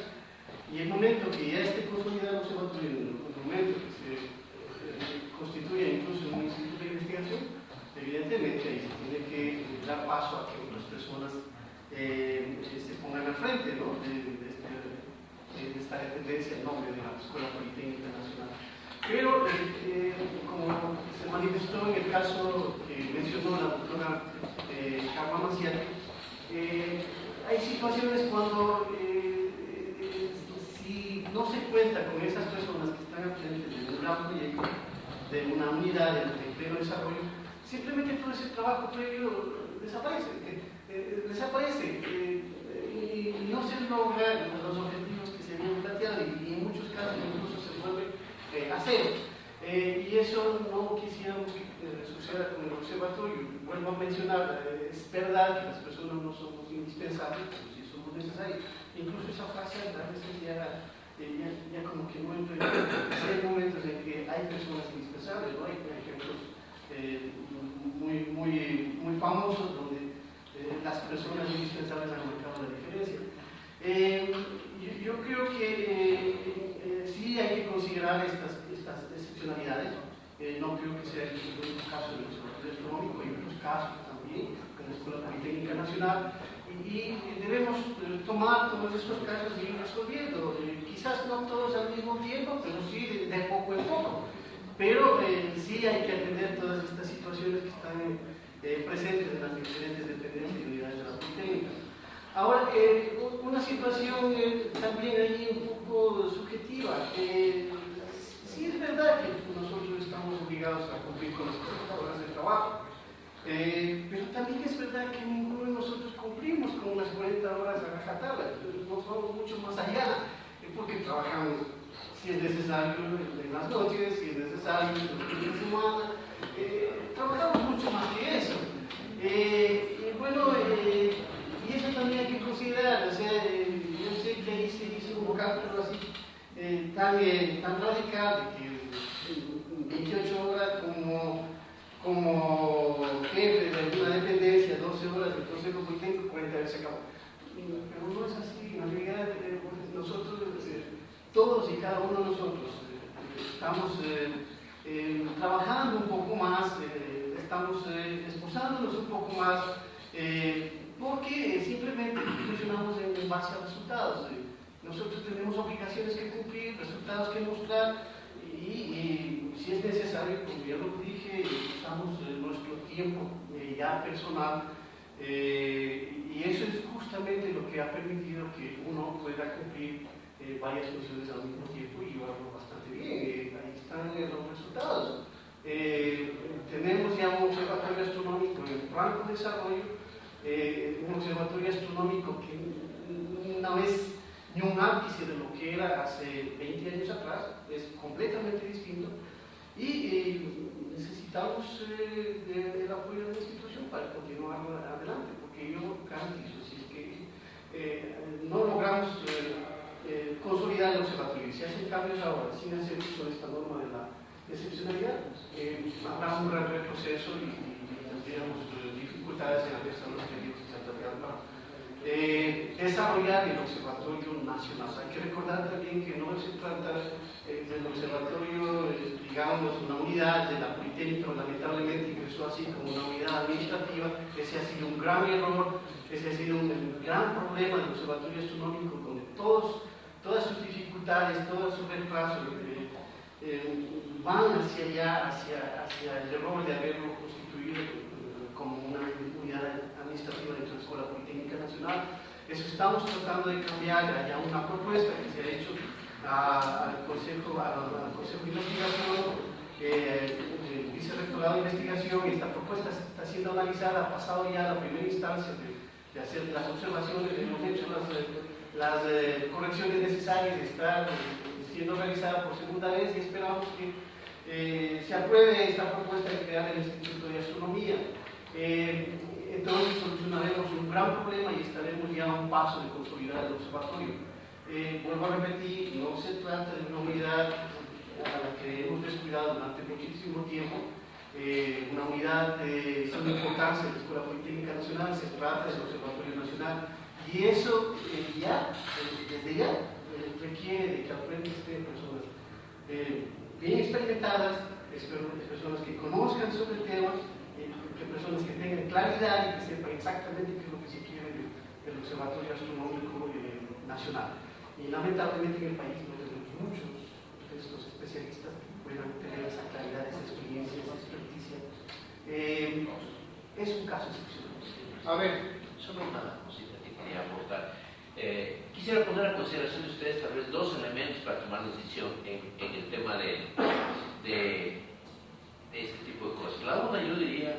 y el momento que ya esté consolidado el observatorio, el momento que se constituya incluso un instituto de investigación, evidentemente ahí se tiene que dar paso a que otras personas se pongan al frente, ¿no? de esta dependencia en nombre de la Escuela Politécnica Nacional. Pero, como se manifestó en el caso que mencionó la doctora Carla Maciel, hay situaciones cuando si no se cuenta con esas personas que están al frente de un gran proyecto, de una unidad de pleno desarrollo, simplemente todo ese trabajo previo desaparece. Y no se logran los objetivos que se habían planteado y en muchos casos incluso se vuelve a cero. Y eso no quisiéramos que suceda con el observatorio. Vuelvo a mencionar, es verdad que las personas no somos indispensables, pero sí somos necesarios. Incluso esa frase a veces ya como que no entra. Hay momentos en que hay personas indispensables, ¿no? Hay ejemplos muy famosos donde las personas indispensables han marcado la diferencia. Yo creo que sí hay que considerar estas excepcionalidades. No creo que sea el único caso del Observatorio Astronómico, hay otros casos también en la Escuela Politécnica Nacional y debemos tomar todos estos casos y ir resolviendo. Quizás no todos al mismo tiempo, pero sí de poco en poco. Pero sí hay que atender todas estas situaciones que están presentes en las diferentes dependencias y unidades de la Politécnica. Ahora, una situación también ahí un poco subjetiva. Sí es verdad que nosotros estamos obligados a cumplir con las horas de trabajo, pero también es verdad que ninguno de nosotros cumplimos con las 40 horas a rajatabla. Nos vamos mucho más allá, porque trabajamos, si es necesario, en las noches, si es necesario, en los fines de semana. Trabajamos mucho más que eso. Y bueno, y eso también hay que considerar. O sea, yo sé que ahí se hizo un vocabulario así tan radical de que 28 horas como jefe de alguna dependencia, 12 horas del Consejo Politécnico, 40 horas se acabó. Pero no es así. En realidad, nosotros, todos y cada uno de nosotros, estamos trabajando un poco más, estamos esforzándonos un poco más, porque simplemente funcionamos en base a resultados. Nosotros tenemos obligaciones que cumplir, resultados que mostrar, y si es necesario, como ya lo dije, usamos nuestro tiempo ya personal, y eso es justamente lo que ha permitido que uno pueda cumplir varias funciones al mismo tiempo y llevarlo bastante bien. Ahí están los resultados. Tenemos ya un observatorio astronómico en franco desarrollo, un observatorio astronómico que no es ni un ápice de lo que era hace 20 años atrás, es completamente distinto. Y necesitamos el apoyo de la institución para continuar adelante, porque yo garantizo que no logramos consolidar el observatorio. Si hacen cambios ahora, sin hacer uso de esta norma de la excepcionalidad, habrá un gran retroceso y tendríamos dificultades en el resto de los proyectos que se han tratado. Desarrollar el Observatorio Nacional. Hay que recordar también que no se trata del observatorio, digamos, una unidad de la Politécnica, lamentablemente ingresó así como una unidad administrativa. Ese ha sido un gran error, ese ha sido un gran problema del Observatorio Astronómico, donde todas sus dificultades, todos sus retrasos van hacia allá, hacia el error de haberlo constituido como una unidad administrativa dentro de la Escuela Politécnica Nacional. Eso estamos tratando de cambiar. Hay una propuesta que se ha hecho al Consejo de Investigación, el Vicerrectorado de Investigación, y esta propuesta está siendo analizada, ha pasado ya la primera instancia de hacer las observaciones, hemos hecho las correcciones necesarias, está siendo realizada por segunda vez y esperamos que se apruebe esta propuesta de crear el Instituto de Astronomía. Entonces solucionaremos un gran problema y estaremos ya a un paso de consolidar el observatorio. Vuelvo a repetir, no se trata de una unidad a la que hemos descuidado durante muchísimo tiempo, una unidad de suma importancia de la Escuela Politécnica Nacional. Se trata del Observatorio Nacional y eso desde ya requiere de que al frente estén personas bien experimentadas, personas que conozcan sobre el tema, personas que tengan claridad y que sepan exactamente qué es lo que se quiere del Observatorio Astronómico Nacional. Y lamentablemente en el país no tenemos muchos de estos especialistas que puedan tener esa claridad, esa experiencia, esa experticia. Es un caso excepcional. A ver, solo una cosita que quería aportar. Quisiera poner a consideración de ustedes tal vez dos elementos para tomar decisión en el tema de este tipo de cosas. La una, yo diría,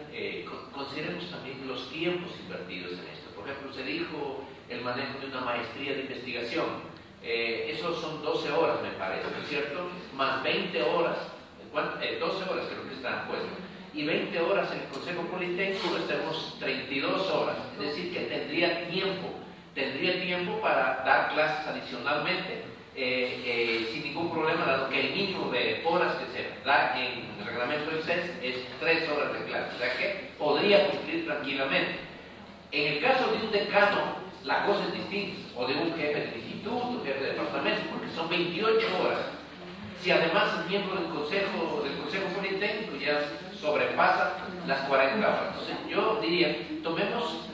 consideremos también los tiempos invertidos en esto. Por ejemplo, se dijo el manejo de una maestría de investigación. Eso son 12 horas, me parece, ¿no es cierto? Más 20 horas, 12 horas creo que están puestas. Y 20 horas en el Consejo Politécnico, tenemos 32 horas. Es decir, que tendría tiempo para dar clases adicionalmente. Sin ningún problema, dado que el mínimo de horas que se da en el reglamento del CES es 3 horas de clase, o sea que podría cumplir tranquilamente. En el caso de un decano, la cosa es distinta, o de un jefe de instituto, jefe de departamento, porque son 28 horas. Si además es miembro del Consejo Politécnico, ya sobrepasa las 40 horas. Entonces, yo diría, tomemos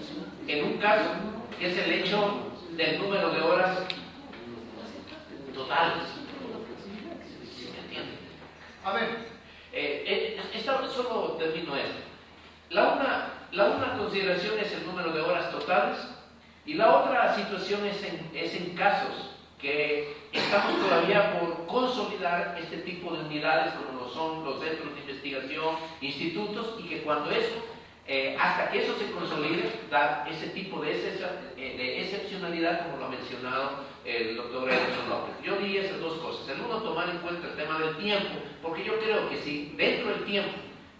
en un caso que es el hecho del número de horas totales. ¿Sí me entienden? A ver. Solo termino esto. La una consideración es el número de horas totales y la otra situación es en casos que estamos todavía por consolidar este tipo de unidades como lo son los centros de investigación, institutos, y que cuando eso, hasta que eso se consolide, da ese tipo de excepcionalidad como lo ha mencionado el doctor Edson López. Yo diría esas dos cosas. El uno, tomar en cuenta el tema del tiempo, porque yo creo que si dentro del tiempo,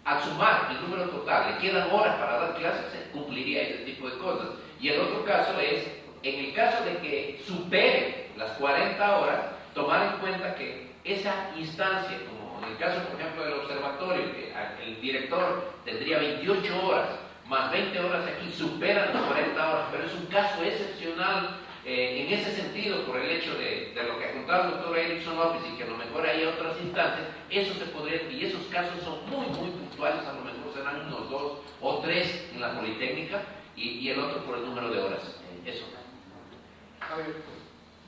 al sumar el número total, le quedan horas para dar clases, se cumpliría ese tipo de cosas. Y el otro caso es, en el caso de que supere las 40 horas, tomar en cuenta que esa instancia, como en el caso, por ejemplo, del observatorio, que el director tendría 28 horas, más 20 horas aquí, superan las 40 horas, pero es un caso excepcional en ese sentido, por el hecho de lo que ha contado el doctor Erickson López y que a lo mejor hay otras instancias, eso se podría, y esos casos son muy puntuales, a lo mejor serán unos 2 o 3 en la Politécnica y el otro por el número de horas. Eso. A ver,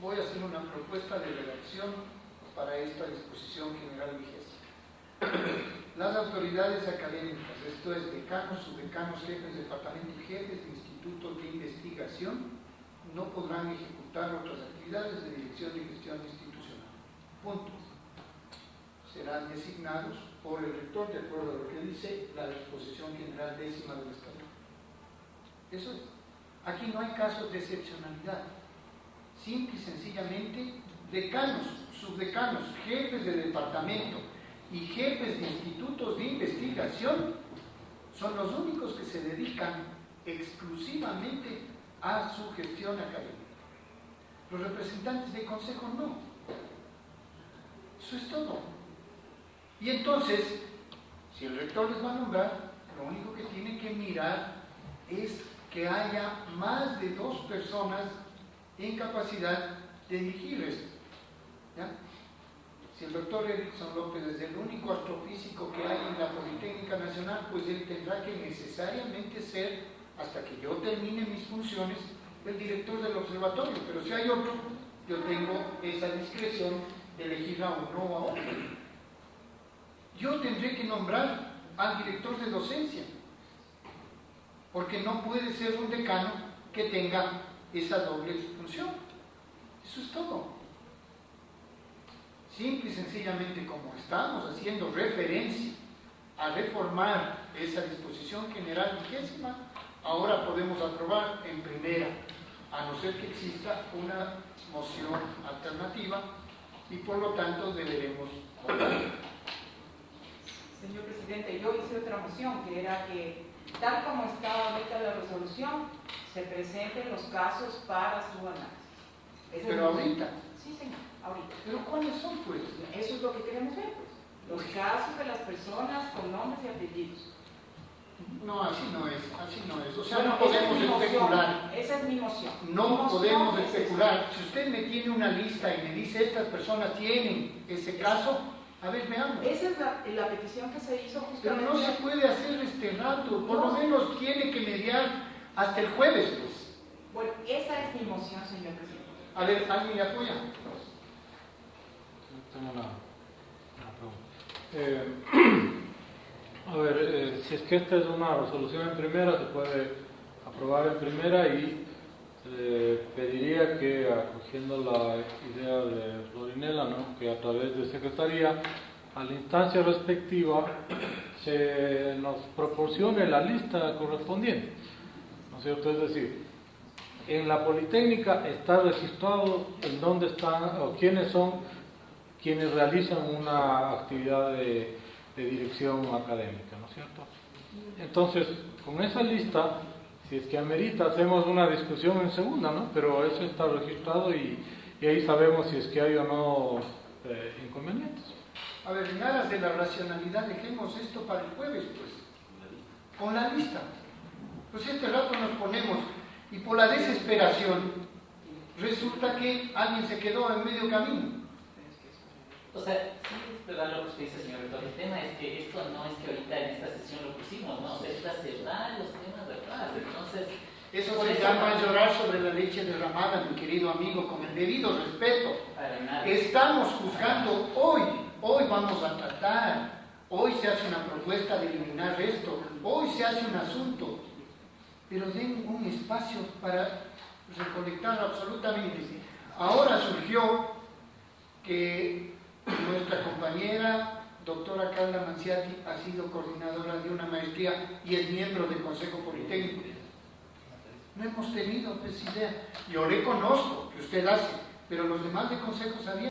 voy a hacer una propuesta de redacción para esta disposición general vigente. Las autoridades académicas, esto es decanos, subdecanos, jefes de departamento y jefes de institutos de investigación, no podrán ejecutar otras actividades de dirección y gestión institucional. Punto. Serán designados por el rector de acuerdo a lo que dice la disposición general 10ª del Estatuto. Eso es. Aquí no hay casos de excepcionalidad. Simple y sencillamente, decanos, subdecanos, jefes de departamento y jefes de institutos de investigación son los únicos que se dedican exclusivamente a su gestión académica. Los representantes de consejo no. Eso es todo. Y entonces, si el rector les va a nombrar, lo único que tienen que mirar es que haya más de 2 personas en capacidad de dirigir esto. ¿Ya? Si el doctor Erickson López es el único astrofísico que hay en la Politécnica Nacional, pues él tendrá que necesariamente ser, hasta que yo termine mis funciones, el director del observatorio. Pero si hay otro, yo tengo esa discreción de elegir a uno o a otro. Yo tendré que nombrar al director de docencia, porque no puede ser un decano que tenga esa doble función. Eso es todo. Simple y sencillamente, como estamos haciendo referencia a reformar esa disposición general 20ª, ahora podemos aprobar en primera, a no ser que exista una moción alternativa, y por lo tanto deberemos votar. Señor presidente, yo hice otra moción, que era que, tal como está ahorita la resolución, se presenten los casos para su análisis. Pero ahorita. Sí, señor, ahorita. ¿Pero cuáles son, pues? Eso es lo que queremos ver, pues. Los casos de las personas con nombres y apellidos. No, así no es, así no es. O sea, Bueno, no podemos especular. Esa es mi moción. No podemos especular. Si usted me tiene una lista y me dice estas personas tienen ese caso, a ver, veamos. Esa es la petición que se hizo Pero justamente. no se puede hacer este rato, por lo menos tiene que mediar hasta el jueves, pues. Bueno, esa es mi moción, señor presidente. A ver, ¿alguien le apoya? Tengo una pregunta. A ver, si es que esta es una resolución en primera, se puede aprobar en primera y pediría que, acogiendo la idea de Florinela, ¿no?, que a través de Secretaría, a la instancia respectiva, se nos proporcione la lista correspondiente, ¿no es cierto? Es decir, en la Politécnica está registrado en dónde están o quiénes son quienes realizan una actividad de dirección académica, ¿no es cierto? Entonces, con esa lista, si es que amerita, hacemos una discusión en segunda, ¿no? Pero eso está registrado y ahí sabemos si es que hay o no inconvenientes. A ver, en aras de la racionalidad, dejemos esto para el jueves, pues. Con la lista. Pues este rato nos ponemos, y por la desesperación, resulta que alguien se quedó en medio camino. O sea, sí es verdad lo que usted dice, señor rector. El tema es que esto no es que ahorita en esta sesión lo pusimos, ¿no? O sea, está cerrado los temas de atrás. Entonces, Eso se llama llorar sobre la leche derramada, mi querido amigo, con el debido respeto. para nada. Estamos juzgando hoy vamos a tratar, hoy se hace una propuesta de eliminar esto, hoy se hace un asunto, pero den un espacio para recolectar absolutamente. Ahora surgió que nuestra compañera doctora Carla Manciati ha sido coordinadora de una maestría y es miembro del Consejo Politécnico. No hemos tenido pues idea. Yo reconozco que usted hace, pero los demás de Consejo sabían.